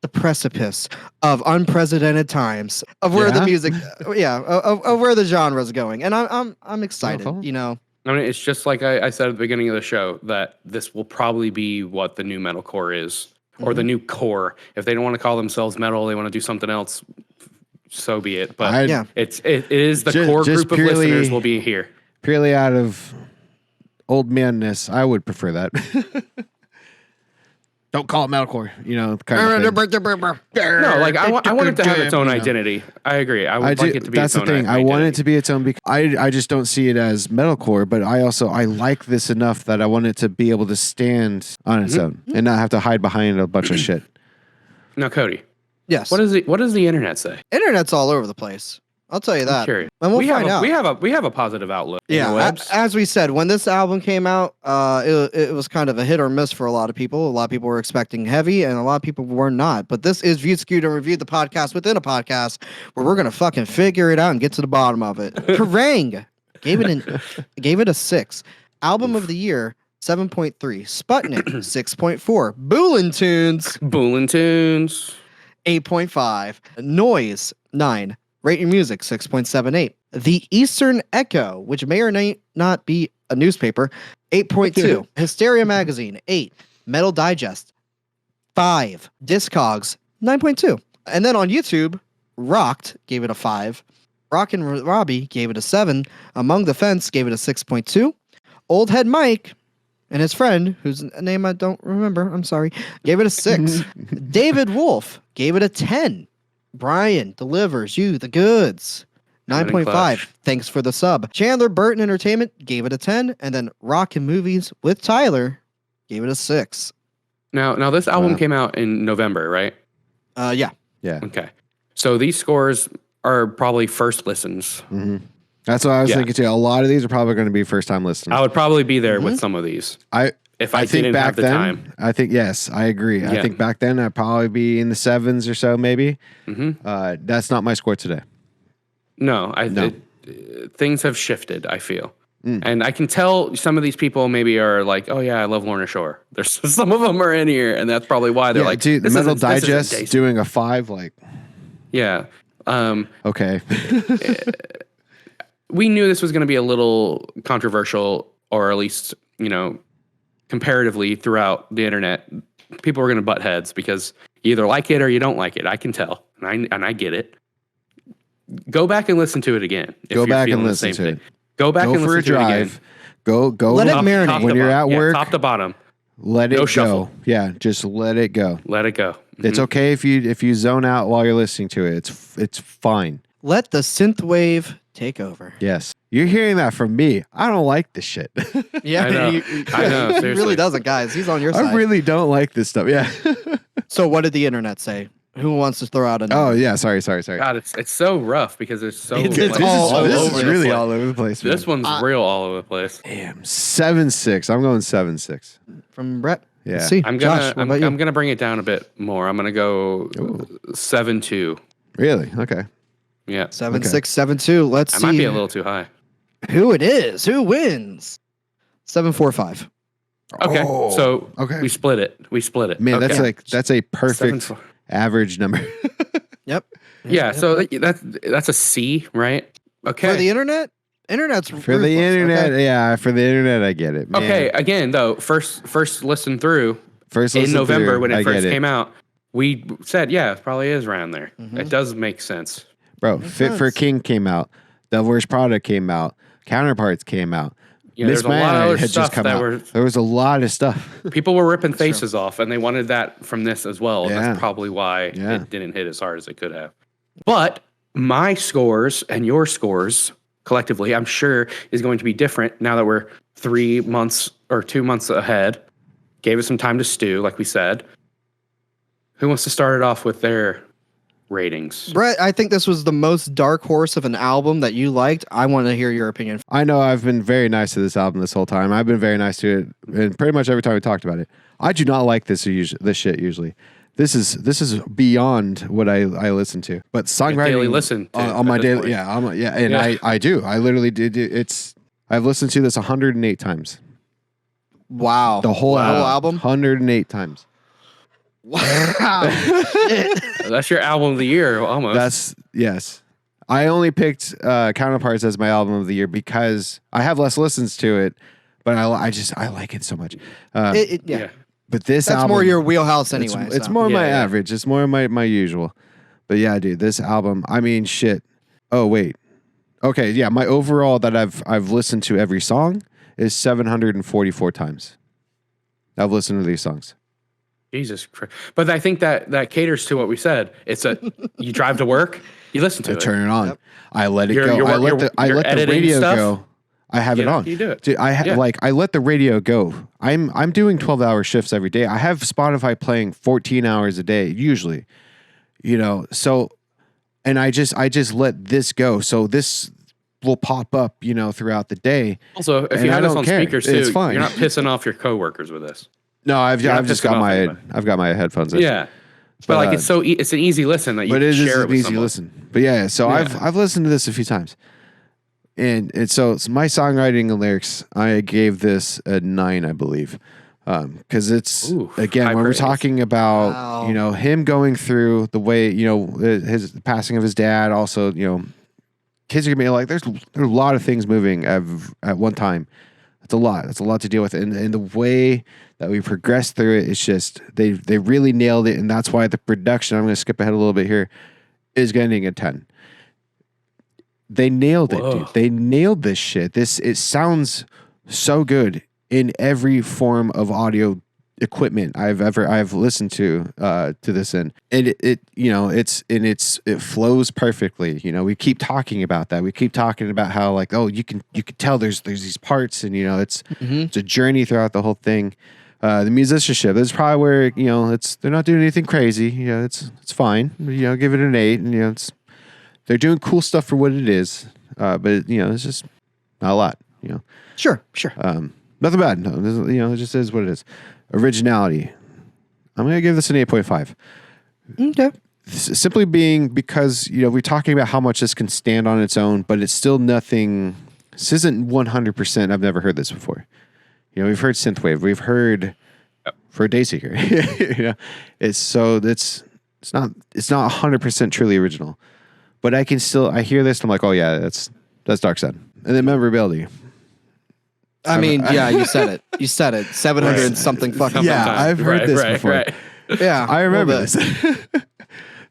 the precipice of unprecedented times of where the Yeah? music, of where the genre is going, and I'm excited. follow. I mean, it's just like I said at the beginning of the show that this will probably be what the new metalcore is, or the new core. If they don't want to call themselves metal, they want to do something else. So be it. But it is the core just group of purely- listeners will be here. Purely out of old manness, I would prefer that. Don't call it metalcore, kind of thing. No, like I want it to have its own identity. I agree. I would like it to be That's its the own thing. I want it identity. to be its own because I just don't see it as metalcore, but I like this enough that I want it to be able to stand on its own and not have to hide behind a bunch of shit. Now, Cody, Yes, what does the internet say? internet's all over the place. I'll tell you I'm that. curious. And we'll find out. We have a positive outlook. in Yeah, the webs. as we said, when this album came out, it was kind of a hit or miss for a lot of people. A lot of people were expecting heavy, and a lot of people were not. But this is Viewed, Skewed, and Reviewed, the podcast within a podcast, where we're gonna fucking figure it out and get to the bottom of it. Kerrang! gave it a 6. Album of the year, 7.3. Sputnik, 6.4. Boolin Tunes, Boolin Tunes. 8.5. Noise, 9. Rate Your Music, 6.78. The Eastern Echo, which may or may not be a newspaper, 8.2. Hysteria Magazine, 8. Metal Digest, 5. Discogs, 9.2. And then on YouTube, Rocked gave it a 5. Rock and Robbie gave it a 7. Among the Fence gave it a 6.2. Old Head Mike and his friend, whose name I don't remember, I'm sorry, gave it a 6. David Wolf gave it a 10. Brian delivers you the goods. 9.5. Clutch. Thanks for the sub. Chandler Burton Entertainment gave it a 10. And then Rock and Movies with Tyler gave it a 6. Now this album Wow. came out in November, right? Yeah. Yeah. Okay. So these scores are probably first listens. That's what I was Yeah. thinking too. A lot of these are probably going to be first time listeners. I would probably be there with some of these if I think didn't back have the then, time. I think, yes, I agree. I Yeah. think back then I'd probably be in the 7s or so, maybe. Mm-hmm. That's not my score today. No, No. things have shifted, I feel. And I can tell some of these people maybe are like, oh yeah, I love Lorna Shore. There's some of them are in here, and that's probably why they're like, dude, the this Metal isn't- this isn't Digest Dayseeker. doing a 5, like, Yeah. okay. We knew this was going to be a little controversial, or at least, comparatively throughout the internet, people were going to butt heads because you either like it or you don't like it. I can tell, and I get it. Go back and listen to it again. If Go you're back and feeling the listen same to thing. it. Go back Go and for a listen to it again. drive. Go. Let it to- marinate. when you're at Yeah, work. top to bottom. Let it No go. shuffle. Yeah, just let it go. Let it go. It's okay if you zone out while you're listening to it. It's fine. Let the synth wave take over. Yes. You're hearing that from me. I don't like this shit. Yeah, I know. I know, He seriously. really doesn't, guys. He's on your side. I really don't like this stuff. Yeah. So what did the internet say? Who wants to throw out a number? Oh yeah. Sorry. God, it's so rough because it's so. It's like, all over this the is really place. all over the place. This man. one's real all over the place. Damn, 7-6. I'm going 7-6. From Brett. Yeah. Let's see. I'm Josh, gonna what about you? I'm gonna bring it down a bit more. I'm gonna go 7-2. Really? Okay. Yeah, 7-6-7-2. Let's I see might be a little too high. who it is. Who wins? 7-4-5. Okay, Oh, so okay. we split it. Man, Okay. that's a perfect 7-4. average number. Yep. Yeah, so that's a C, right? Okay. For the internet? Internet's For the ruthless, internet, okay? yeah, for the internet, I get it. Man. Okay, again though, first listen through First in listen November through, when I it first get came out, we said, yeah, it probably is around there. Mm-hmm. It does make sense. Bro, Fit for sense. King came out. The Worst Product came out. Counterparts came out. Yeah, there's Miss a lot of Mad other had stuff just come that out. were There was a lot of stuff. people were ripping faces off, and they wanted that from this as well. And Yeah. that's probably why Yeah. it didn't hit as hard as it could have. But my scores and your scores collectively, I'm sure, is going to be different now that we're 3 months or 2 months ahead. Gave us some time to stew, like we said. Who wants to start it off with their ratings? Brett, I think this was the most dark horse of an album that you liked. I want to hear your opinion. I know I've been very nice to this album this whole time. I've been very nice to it, and pretty much every time we talked about it. I do not like this shit usually. This is beyond what I listen to. But songwriting daily listen to on my at this daily, point. yeah, and Yeah. I do. I literally did. I've listened to this 108 times. Wow. The whole album? 108 times. Wow. Shit. That's your album of the year, almost. That's yes. I only picked Counterparts as my album of the year because I have less listens to it, but I like it so much. Yeah. yeah. But this That's album, more your wheelhouse anyway. It's so. more my Yeah. average. It's more my usual. But yeah, dude, this album. I mean, shit. Oh wait. Okay, yeah. My overall that I've listened to every song is 744 times. I've listened to these songs. Jesus Christ. But I think that caters to what we said. It's you drive to work, you listen to I it. turn it on. Yep. I let it You're- go. you're- I let you're- the you're editing radio stuff? go. I have You it know, on. you do it. Dude, Yeah. I let the radio go. I'm doing 12-hour shifts every day. I have Spotify playing 14 hours a day usually. So and I just let this go. So this will pop up, throughout the day. Also, if And you I have this don't on care. speakers It's too, fine. you're not pissing off your coworkers with this. No, I've You're not just pissing got off my anybody. I've got my headphones in. Yeah. But like it's so it's an easy listen that you But can it is share it an with easy someone. listen. But yeah, so Yeah. I've listened to this a few times, and so it's my songwriting and lyrics. I gave this a 9, I believe, because it's Ooh, again high when praise. we're talking about Wow. him going through the way his the passing of his dad. Also, kids are gonna be like there's a lot of things moving at one time. It's a lot. It's a lot to deal with, and the way that we progress through it, it's just they really nailed it, and that's why the production. I'm going to skip ahead a little bit here. Is getting a 10. They nailed it, Whoa. dude. They nailed this shit. It sounds so good in every form of audio equipment I've listened to this in, and it flows perfectly. We keep talking about that. We keep talking about how like you can tell there's these parts, and it's a journey throughout the whole thing. The musicianship, that's probably where they're not doing anything crazy. It's fine. Give it an 8, and they're doing cool stuff for what it is. But it's just not a lot. Sure. Nothing bad. No, it just is what it is. Originality. I'm gonna give this an 8.5. Okay. Simply being because we're talking about how much this can stand on its own, but it's still nothing This isn't 100%. I've never heard this before. You know, we've heard synthwave. We've heard for Dayseeker. You know, it's not 100% truly original. But I hear this and I'm like, oh yeah, that's Dark Side. And then memorability. I mean, yeah, you said it. You said it. 700 and something fucking. Yeah, times. I've heard this before. Right. Yeah, I remember this.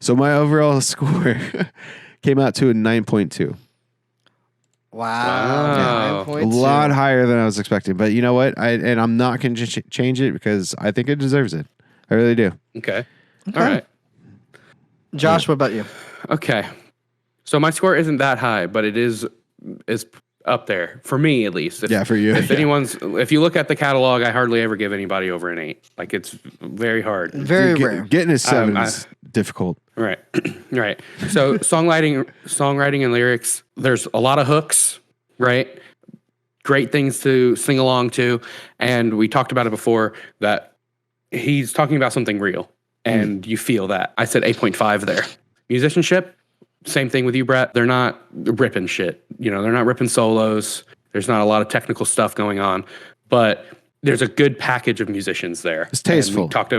So my overall score came out to a 9.2. Wow. A lot higher than I was expecting. But you know what? I'm not going to change it because I think it deserves it. I really do. Okay. All right. Josh, what about you? Okay. So my score isn't that high, but it is up there for me at least. For you. If you look at the catalog, I hardly ever give anybody over an 8. Like it's very hard. Very rare. Getting a 7 is difficult. Right. Right. So songwriting and lyrics, there's a lot of hooks, right? Great things to sing along to. And we talked about it before that he's talking about something real and you feel that. I said 8.5 there. Musicianship, same thing with you, Brett. They're not ripping shit. You know, they're not ripping solos. There's not a lot of technical stuff going on, but there's a good package of musicians there. It's tasteful. We talked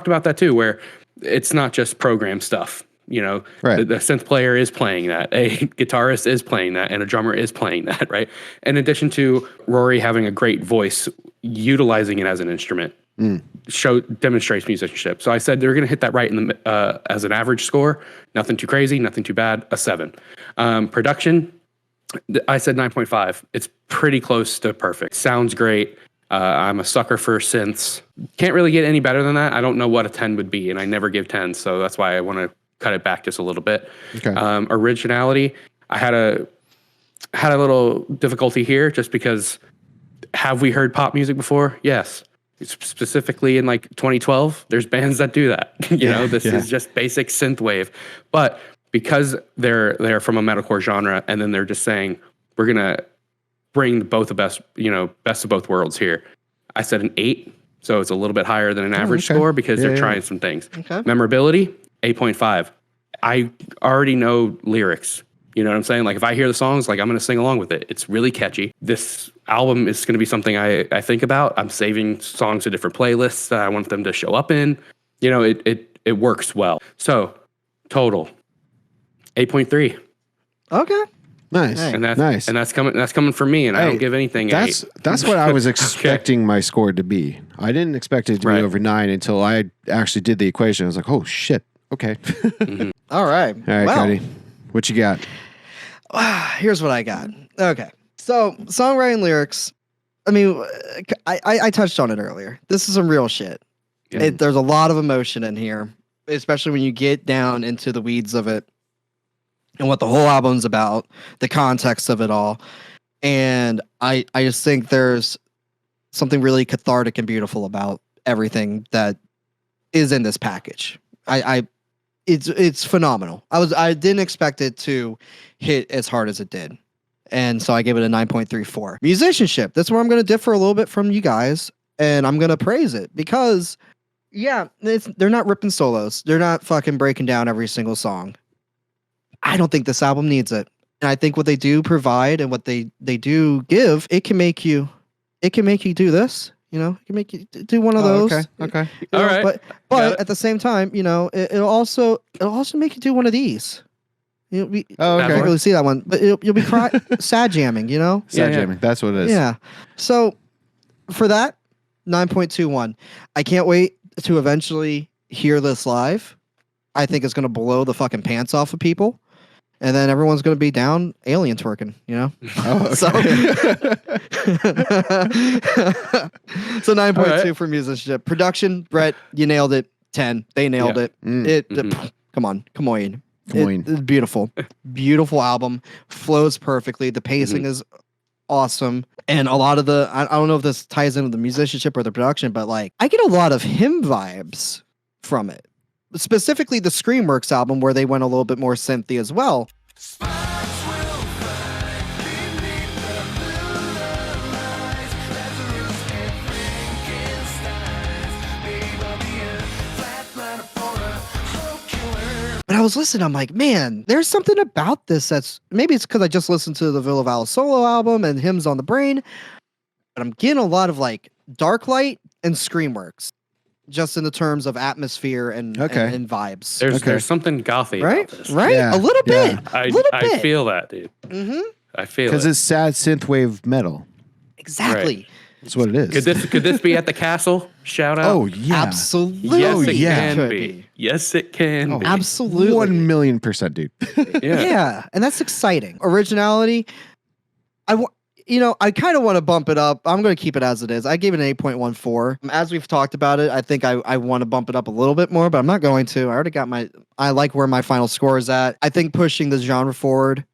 about that too, where it's not just program stuff. You know, right. the synth player is playing that, a guitarist is playing that, and a drummer is playing that, right? In addition to Rory having a great voice, utilizing it as an instrument, demonstrates musicianship. So I said they're going to hit that right in the as an average score. Nothing too crazy, nothing too bad. A 7. Production, I said 9.5. It's pretty close to perfect. Sounds great. I'm a sucker for synths. Can't really get any better than that. I don't know what a 10 would be, and I never give 10, so that's why I want to cut it back just a little bit. Okay. Originality, I had a little difficulty here just because have we heard pop music before? Yes. Specifically in like 2012, there's bands that do that. You know, this is just basic synthwave. But because they're from a metalcore genre, and then they're just saying we're gonna bring both the best of both worlds here. I said an 8, so it's a little bit higher than an average score because they're trying some things. Okay. Memorability, 8.5. I already know lyrics. You know what I'm saying? Like if I hear the songs, like I'm going to sing along with it. It's really catchy. This album is going to be something I think about. I'm saving songs to different playlists that I want them to show up in. You know, it works well. So total 8.3. Okay. Nice. Hey. And that's nice. And that's coming from me, and I don't give anything an 8. That's what I was expecting my score to be. I didn't expect it to be over 9 until I actually did the equation. I was like, oh shit. Okay. All right. All right, Cody. What you got? Here's what I got. Okay. So songwriting, lyrics. I mean, I touched on it earlier. This is some real shit. Yeah. There's a lot of emotion in here, especially when you get down into the weeds of it and what the whole album's about, the context of it all. And I just think there's something really cathartic and beautiful about everything that is in this package. It's phenomenal. I didn't expect it to hit as hard as it did. And so I gave it a 9.34. Musicianship. That's where I'm going to differ a little bit from you guys. And I'm going to praise it because, they're not ripping solos. They're not fucking breaking down every single song. I don't think this album needs it. And I think what they do provide and what they do give, it can make you do this. You know, it can make you do one of those. Okay. All right. But at the same time, you know, it'll also make you do one of these. You'll be, I can't really see that one, but you'll be sad jamming. You know, sad jamming. That's what it is. Yeah. So for that, 9.21. I can't wait to eventually hear this live. I think it's gonna blow the fucking pants off of people. And then everyone's going to be down alien twerking, you know? Oh, okay. So 9.2 for musicianship. Production, Brett, you nailed it. 10. They nailed it. Come on. It's beautiful. Beautiful album. Flows perfectly. The pacing is awesome. And a lot of I don't know if this ties into the musicianship or the production, but like I get a lot of hymn vibes from it. Specifically the Screamworks album where they went a little bit more synthy as well. But I was listening. I'm like, man, there's something about this that's maybe it's because I just listened to the Villa Val solo album and Hymns on the Brain, but I'm getting a lot of like Darklight and Screamworks, just in the terms of atmosphere and vibes. There's something gothy Right? about this. Right? Yeah, A little bit. I, a little I bit. feel that, dude. Mm-hmm. I feel Because it. it's sad synthwave metal. Exactly. That's what it is. Could this be at the castle? Shout out. Oh yeah, Absolutely. yes, it yeah. can be. Yes, it can Oh, be. Absolutely. 1,000,000%, dude. Yeah. And that's exciting. Originality. I kind of want to bump it up. I'm going to keep it as it is. I gave it an 8.14. As we've talked about it, I think I want to bump it up a little bit more, but I'm not going to. I already got I like where my final score is at. I think pushing the genre forward,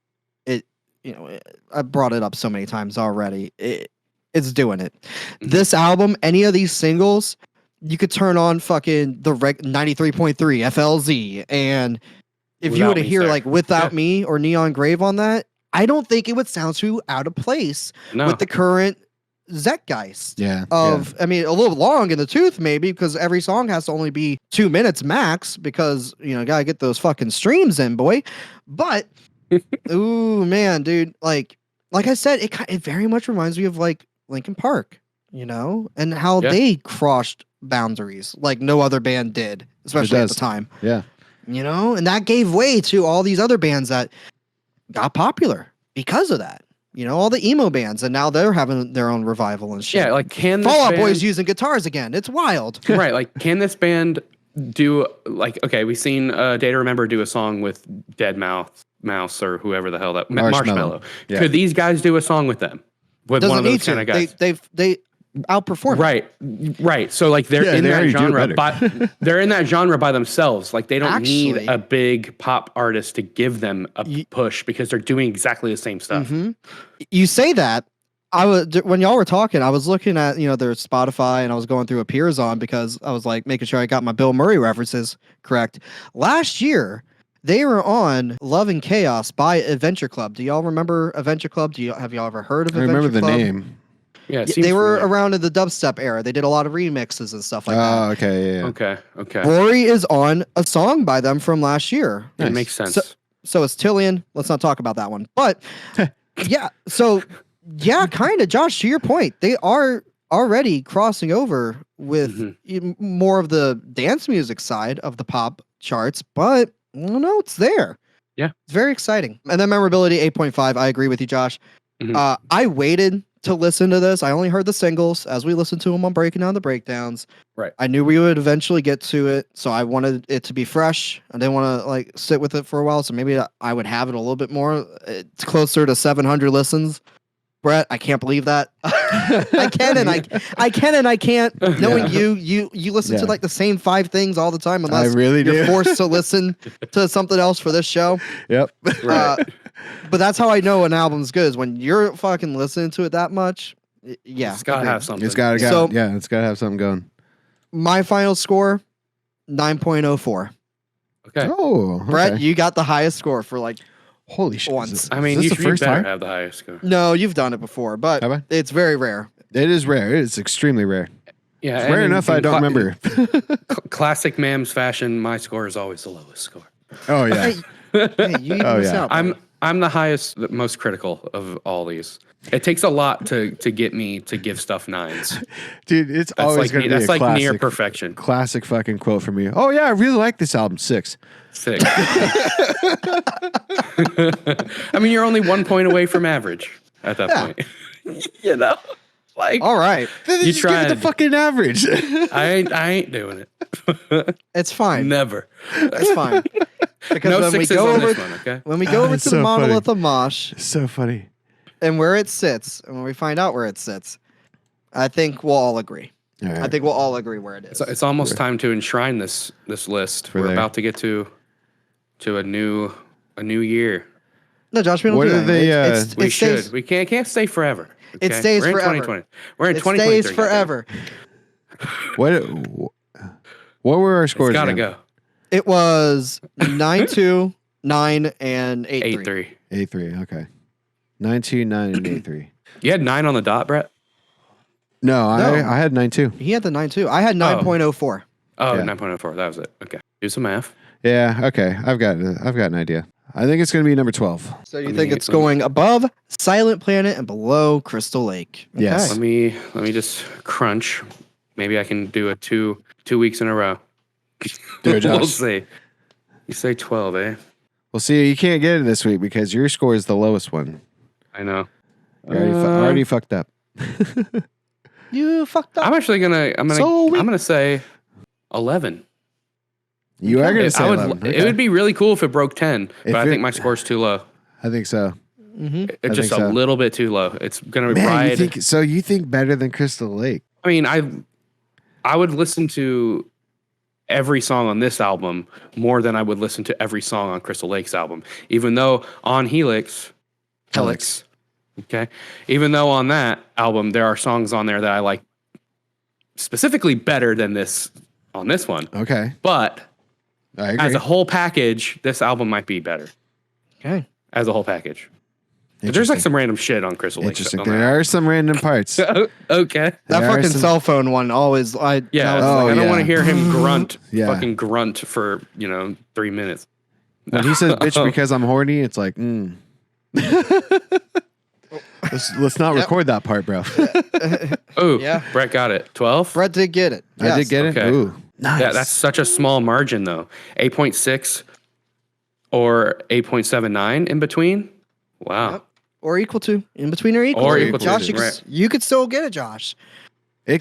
I brought it up so many times already. It's doing it. This album, any of these singles, you could turn on fucking the 93.3 FLZ, and if you were Without to Me, hear sir. like Without Yeah. Me or Neon Grave on that, I don't think it would sound too out of place No. with the current Zeitgeist Yeah. of, I mean, a little long in the tooth maybe because every song has to only be 2 minutes max because, gotta get those fucking streams in, boy. But, ooh, man, dude, like I said, it very much reminds me of like Linkin Park, and how Yeah. they crossed boundaries like no other band did, especially at the does. time. Yeah. And that gave way to all these other bands that got popular because of that. All the emo bands, and now they're having their own revival and shit. Yeah, like can this Fall Out band, Boy's using guitars again. It's wild. right? Like, can this band do like? Okay, we've seen Day to Remember do a song with Dead Mouse or whoever the hell that Marshmallow. Yeah. Could these guys do a song with them? With Doesn't one of need those kind to. of guys? They outperform. Right. So like they're Yeah, in they that already do it genre, better. but they're in that genre by themselves. Like they don't Actually- need a big pop artist to give them a push because they're doing exactly the same stuff. You say that. When y'all were talking, I was looking at their Spotify and I was going through a Peers on because I was like making sure I got my Bill Murray references correct. Last year, they were on Love and Chaos by Adventure Club. Do y'all remember Adventure Club? Have y'all ever heard of I Adventure remember the Club? name. Yeah, it Yeah, seems they were familiar. around in the dubstep era. They did a lot of remixes and stuff like that. Oh, okay. Yeah. Okay. Rory is on a song by them from last year. It Nice. makes sense. So it's Tillian. Let's not talk about that one. But yeah, kind of, Josh, to your point, they are already crossing over with more of the dance music side of the pop charts, but I don't know, it's there. Yeah. It's very exciting. And then memorability, 8.5. I agree with you, Josh. Mhm. I waited to listen to this. I only heard the singles as we listened to them on Breaking Down the Breakdowns. Right. I knew we would eventually get to it, so I wanted it to be fresh. I didn't want to sit with it for a while, so maybe I would have it a little bit more. It's closer to 700 listens. Brett, I can't believe that. I can and I can't. Knowing you listen to Yeah. the same 5 things all the time unless I really you're do. forced to listen to something else for this show. Yep. But that's how I know an album's good is when you're fucking listening to it that much. Yeah. It's gotta agreed. have something. It's got to So- it's got to have something going. My final score, 9.04. Okay. Oh, okay. Brett, you got the highest score for Holy shit. once. I mean, is you this the should first better time? have the highest score. no, you've done it before, but Have I? it's very rare. It is rare. It is extremely rare. Yeah, It's and rare in- enough in I don't remember. Classic MAMS fashion. My score is always the lowest score. Oh, yeah. Hey, you Oh, miss yeah. out. buddy. I'm the highest, the most critical of all these. It takes a lot to get me to give stuff 9s. Dude, it's That's always like going to be that's a like classic, near perfection. classic fucking quote from me. Oh, yeah, I really like this album. 6. 6. I mean, you're only 1 point away from average at that Yeah. point. You know, like All right. Then You just give it the tried. fucking average. I ain't doing it. It's fine. Never. It's fine. Because No when we sixes go on over this one. Okay. when we go over It's to so the funny. Monolith of Mosh So funny. and where it sits, and when we find out where it sits, I think we'll all agree. All right. I think we'll all agree where it is. So it's almost time to enshrine this list. We're there. about to get to a new year. No, Josh, we don't What do are that. they, We it stays, should. We can't stay forever. It okay? stays We're in forever. 2020. We're in It 2023. stays forever. What were our It's scores? gotta again? go. It was 9-2, 9, and 8-3. 8-3. 8-3. Okay. 9-2, 9, and 8-3. You had 9 on the dot, Brett. No, No. I had 9-2. He had the 9-2. I had 9.04. Oh, Yeah. 9.04. That was it. Okay. Do some math. Yeah. Okay. I've got an idea. I think it's going to be number 12. So you think it's going above Silent Planet and below Crystal Lake? Yes. Let me just crunch. Maybe I can do it two weeks in a row. Do it, Josh. We'll see. You say 12, eh? Well, see, you can't get it this week because your score is the lowest one. I know. You already fucked up. You fucked up. I'm actually gonna say 11. You are going to say I would. 11. It Okay. would be really cool if it broke 10, but I it- think my score's too low. I think so. It's just think so. a little bit too low. It's gonna Man, ride. you think better than Crystal Lake? I mean, I would listen to every song on this album more than I would listen to every song on Crystal Lake's album. Even though on Helix, okay, even though on that album there are songs on there that I like specifically better than this on this one. Okay. But I agree. as a whole package, this album might be better Okay. as a whole package. But there's like some random shit on Crystal Lake. Interesting. on There that. are some random parts. Okay. That There are fucking some- cell phone one always. Yeah, that was it's Oh, like, I don't yeah. want to hear him grunt, Yeah. fucking grunt for 3 minutes. When he says bitch because I'm horny, it's like, let's not record that part, bro. Oh, Yeah. Brett got it. 12? Brett did get it. I did get it. Okay. Ooh, nice. Yeah, that's such a small margin, though. 8.6 or 8.79 in between? Wow. Yep. Or equal to. In between or equal. Or equal to, Josh, right. you could still get it, Josh.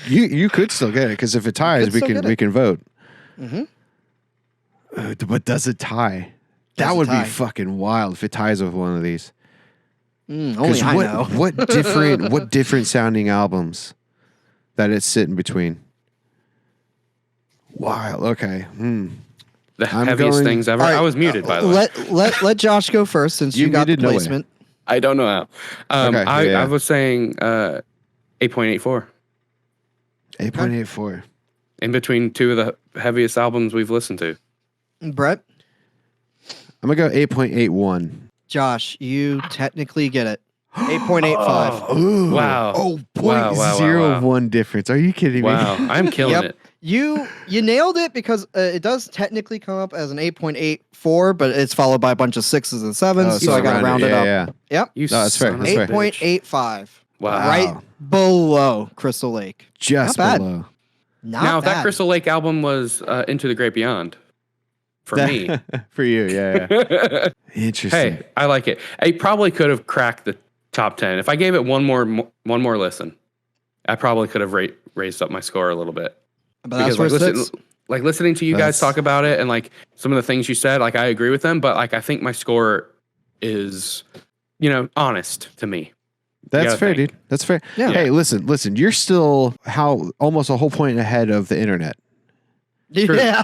You could still get it because if it ties, could we still can get it. we can vote. Mhm. But does it tie? Does That it would tie? be fucking wild if it ties with one of these. Only I know. what different sounding albums that it's sitting between? Wild. Okay. The I'm heaviest going- things ever. All right, I was muted, by the way. Let Josh go first since You you got the muted? No way. placement. I don't know how. Okay, yeah. I was saying 8.84 8.84. in between two of the heaviest albums we've listened to. Brett, I'm gonna go 8.81. Josh, you technically get it. 8.85. Ooh. Wow. Oh, Wow, wow, 0.01 wow. difference. Are you kidding me? Wow, I'm killing Yep. it. You nailed it because it does technically come up as an 8.84, but it's followed by a bunch of 6s and 7s, so I got to round it up. Yeah. Yep. You No, that's fair, son of that's a fair. bitch. 8.85. Wow. Right below Crystal Lake. Just Not bad. below. Not Now, if bad. that Crystal Lake album was Into the Great Beyond, for me, For you, yeah. Interesting. hey, I like it. It probably could have cracked the top 10. If I gave it one more listen, I probably could have raised up my score a little bit. But that's where it sits. Listening to you guys talk about it and like some of the things you said, like I agree with them, but like I think my score is, honest to me. That's gotta fair, think. dude. That's fair. Yeah. Hey, listen. You're still almost a whole point ahead of the internet. Yeah.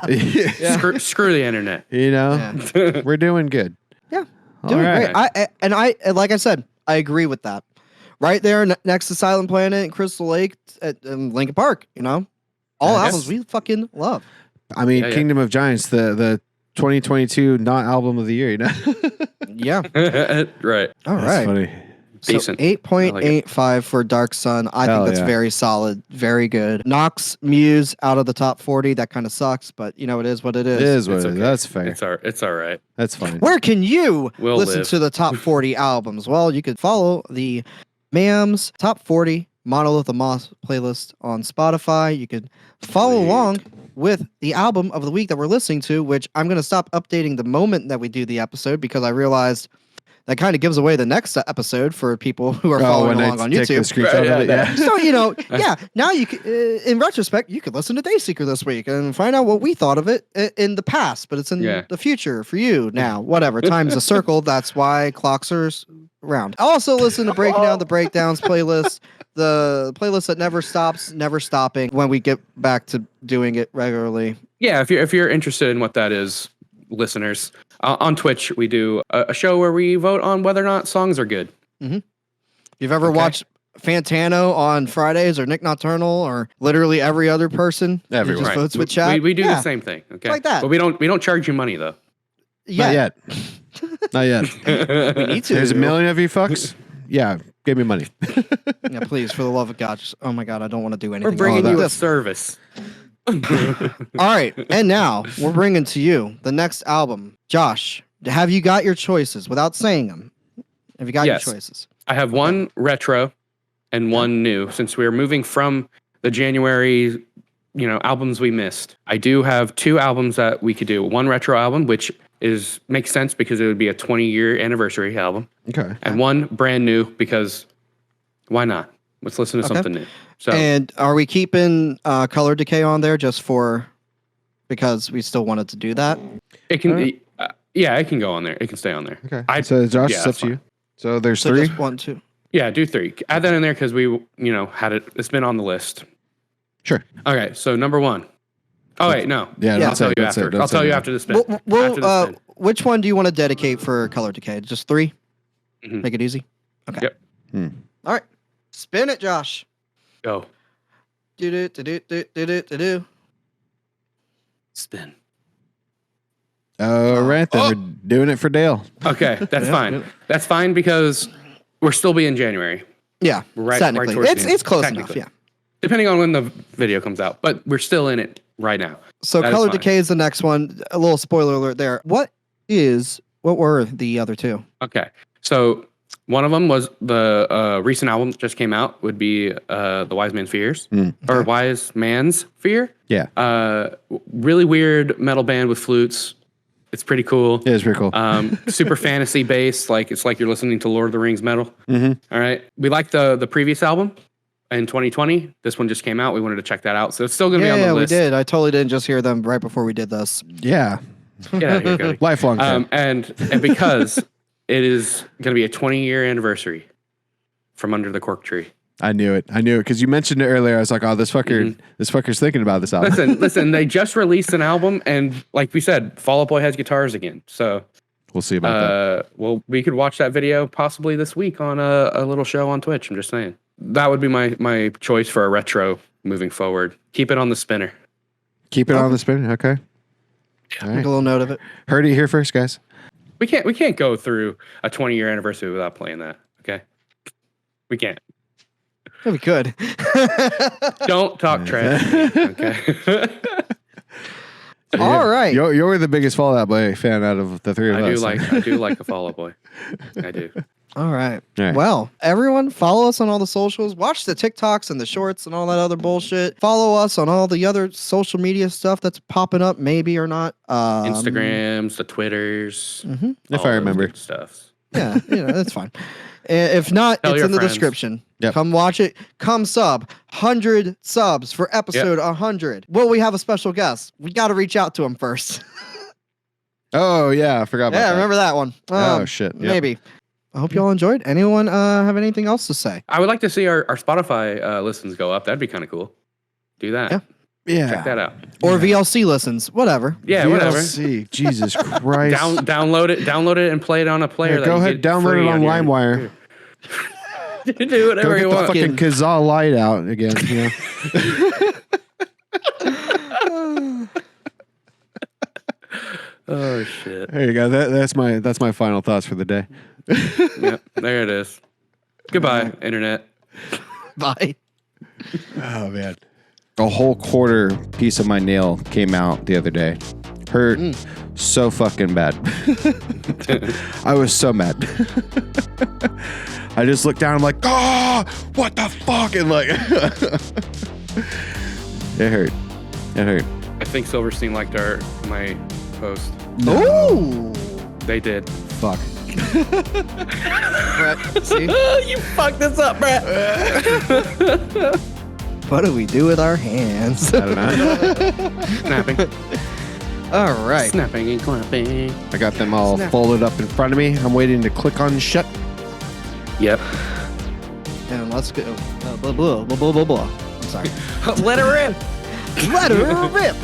Screw the internet. You know, we're doing good. Yeah. All Doing right. great. I like I said, I agree with that. Right there next to Silent Planet and Crystal Lake at Lincoln Park, all Yes. albums we fucking love. I mean, Yeah. Kingdom of Giants, the 2022 not album of the year. Yeah. Right. All That's right. funny. So Decent. 8.85 for Dark Sun. I Hell think that's yeah. very solid, very good. Knocks Muse out of the top 40. That kind of sucks, but it is what it is. It is what It's it is. okay. That's fair. It's all right. That's fine. Where can you We'll listen live. to the top 40 albums? Well, you could follow the MAMS top 40 Monolith of Mosh playlist on Spotify. You can follow along with the album of the week that we're listening to, which I'm going to stop updating the moment that we do the episode because I realized that kind of gives away the next episode for people who are following when I along on take the YouTube. screenshot of it, yeah. So, now you can, in retrospect, you could listen to Dayseeker this week and find out what we thought of it in the past, but it's in Yeah. the future for you now. Whatever. Time's a circle. That's why clocks are round. Also, listen to Breaking Down the Breakdowns playlist, the playlist that never stops, never stopping when we get back to doing it regularly. Yeah, if you're interested in what that is, listeners, on Twitch we do a show where we vote on whether or not songs are good. If you've ever Okay. watched Fantano on Fridays or Nick Nocturnal or literally every other person who Everyone. just Right. votes with chat, We do yeah, the same thing. Okay, Like that. but we don't charge you money though. Not yet. Not yet. We need to. There's a million of you fucks. Yeah, give me money. Yeah, please, for the love of God. Oh my God, I don't want to do We're anything. bringing wrong you with a this. service. All right, and now we're bringing to you the next album. Josh, have you got your choices without saying them? Have you got Yes. your choices? I have one retro and one new. Since we are moving from the January, albums we missed, I do have two albums that we could do. One retro album, which makes sense because it would be a 20-year anniversary album, Okay. and one brand new because why not? Let's listen to something new. So And are we keeping Color Decay on there just because we still wanted to do that? it can, it can go on there. It can stay on there. Okay. So Josh, it's up that's to you. fine. So there's So three. just 1, 2. Yeah, do 3. Add that in there because we, had it. It's been on the list. Sure. Okay, so number 1. Oh wait, no. Yeah, Yeah. I'll tell you that's it, after. that's I'll tell it. you after the spin. After the spin. Which one do you want to dedicate for Color Decay? Just 3? Mhm. Make it easy? Okay. Yep. All right. Spin it, Josh. Go. Do. Spin. All right, then we're doing it for Dale. Okay, that's fine. That's fine because we're still be in January. Yeah, Right technically. towards the end. It's close enough, Technically. yeah. Depending on when the video comes out, but we're still in it right now. So That is Color fine. Decay is the next one. A little spoiler alert there. What were the other two? Okay, so one of them was the recent album that just came out would be The Wise Man's Fears or Wise Man's Fear. Yeah. Really weird metal band with flutes. It's pretty cool. Yeah, it's pretty cool. Super fantasy based, like it's like you're listening to Lord of the Rings metal. Mm-hmm. All right, we liked the previous album in 2020. This one just came out. We wanted to check that out, so it's still gonna be on the Yeah, we list. did. I totally didn't just hear them right before we did this. Yeah. Get out of here, Cody. Lifelong fan. And because it is gonna be a 20-year anniversary from Under the Cork Tree. I knew it because you mentioned it earlier. I was like, oh, this fucker's thinking about this album. Listen. They just released an album, and like we said, Fall Out Boy has guitars again. So We'll see about that. well, we could watch that video possibly this week on a little show on Twitch. I'm just saying that would be my choice for a retro moving forward. Keep it on the spinner. Keep it on the spin. Okay. All Make right. a little note of it. Heard it here first, guys. We can't go through a 20-year anniversary without playing that. Okay, we can't. Yeah, we could. Don't talk trash. to me, okay. All right. You're the biggest Fallout Boy fan out of the three of us. I do like a Fall Out Boy. I do. All right. All right. Well, everyone, follow us on all the socials. Watch the TikToks and the shorts and all that other bullshit. Follow us on all the other social media stuff that's popping up, maybe or not. Instagrams, the Twitters, Mhm. If all I those remember. good stuff. Yeah, that's fine. If not, Tell it's your in the friends. description. Yep. Come watch it. Come sub. 100 subs for episode 100. Will we have a special guest? We got to reach out to him first. Oh, yeah. I forgot about Yeah, that. remember that one. Oh, shit. Yep. Maybe. I hope y'all enjoyed. Anyone have anything else to say? I would like to see our Spotify listens go up. That'd be kind of cool. Do that. Yeah. Yeah. Check that out. Or VLC listens, whatever. Yeah, whatever. VLC. Jesus Christ. Download it and play it on a player. Yeah, go ahead, download it on LimeWire. Do Go whatever get you the want. fucking Kazaa light out again. You know? Oh shit. There you go. That's my final thoughts for the day. Yep, there it is. Goodbye, internet. Bye. Oh man. A whole quarter piece of my nail came out the other day. Hurt so fucking bad. I was so mad. I just looked down. I'm like, oh, what the fuck? And like, it hurt. It hurt. I think Silverstein liked my post. Ooh. They did. Fuck. Brett, see? You fucked this up, Brett. What do we do with our hands? I don't know. Snapping. All right. Snapping and clapping. I got them all Snap. folded up in front of me. I'm waiting to click on shut. Yep. And let's go. Blah, blah, blah, blah, blah, blah. I'm sorry. Let it rip. Let her rip.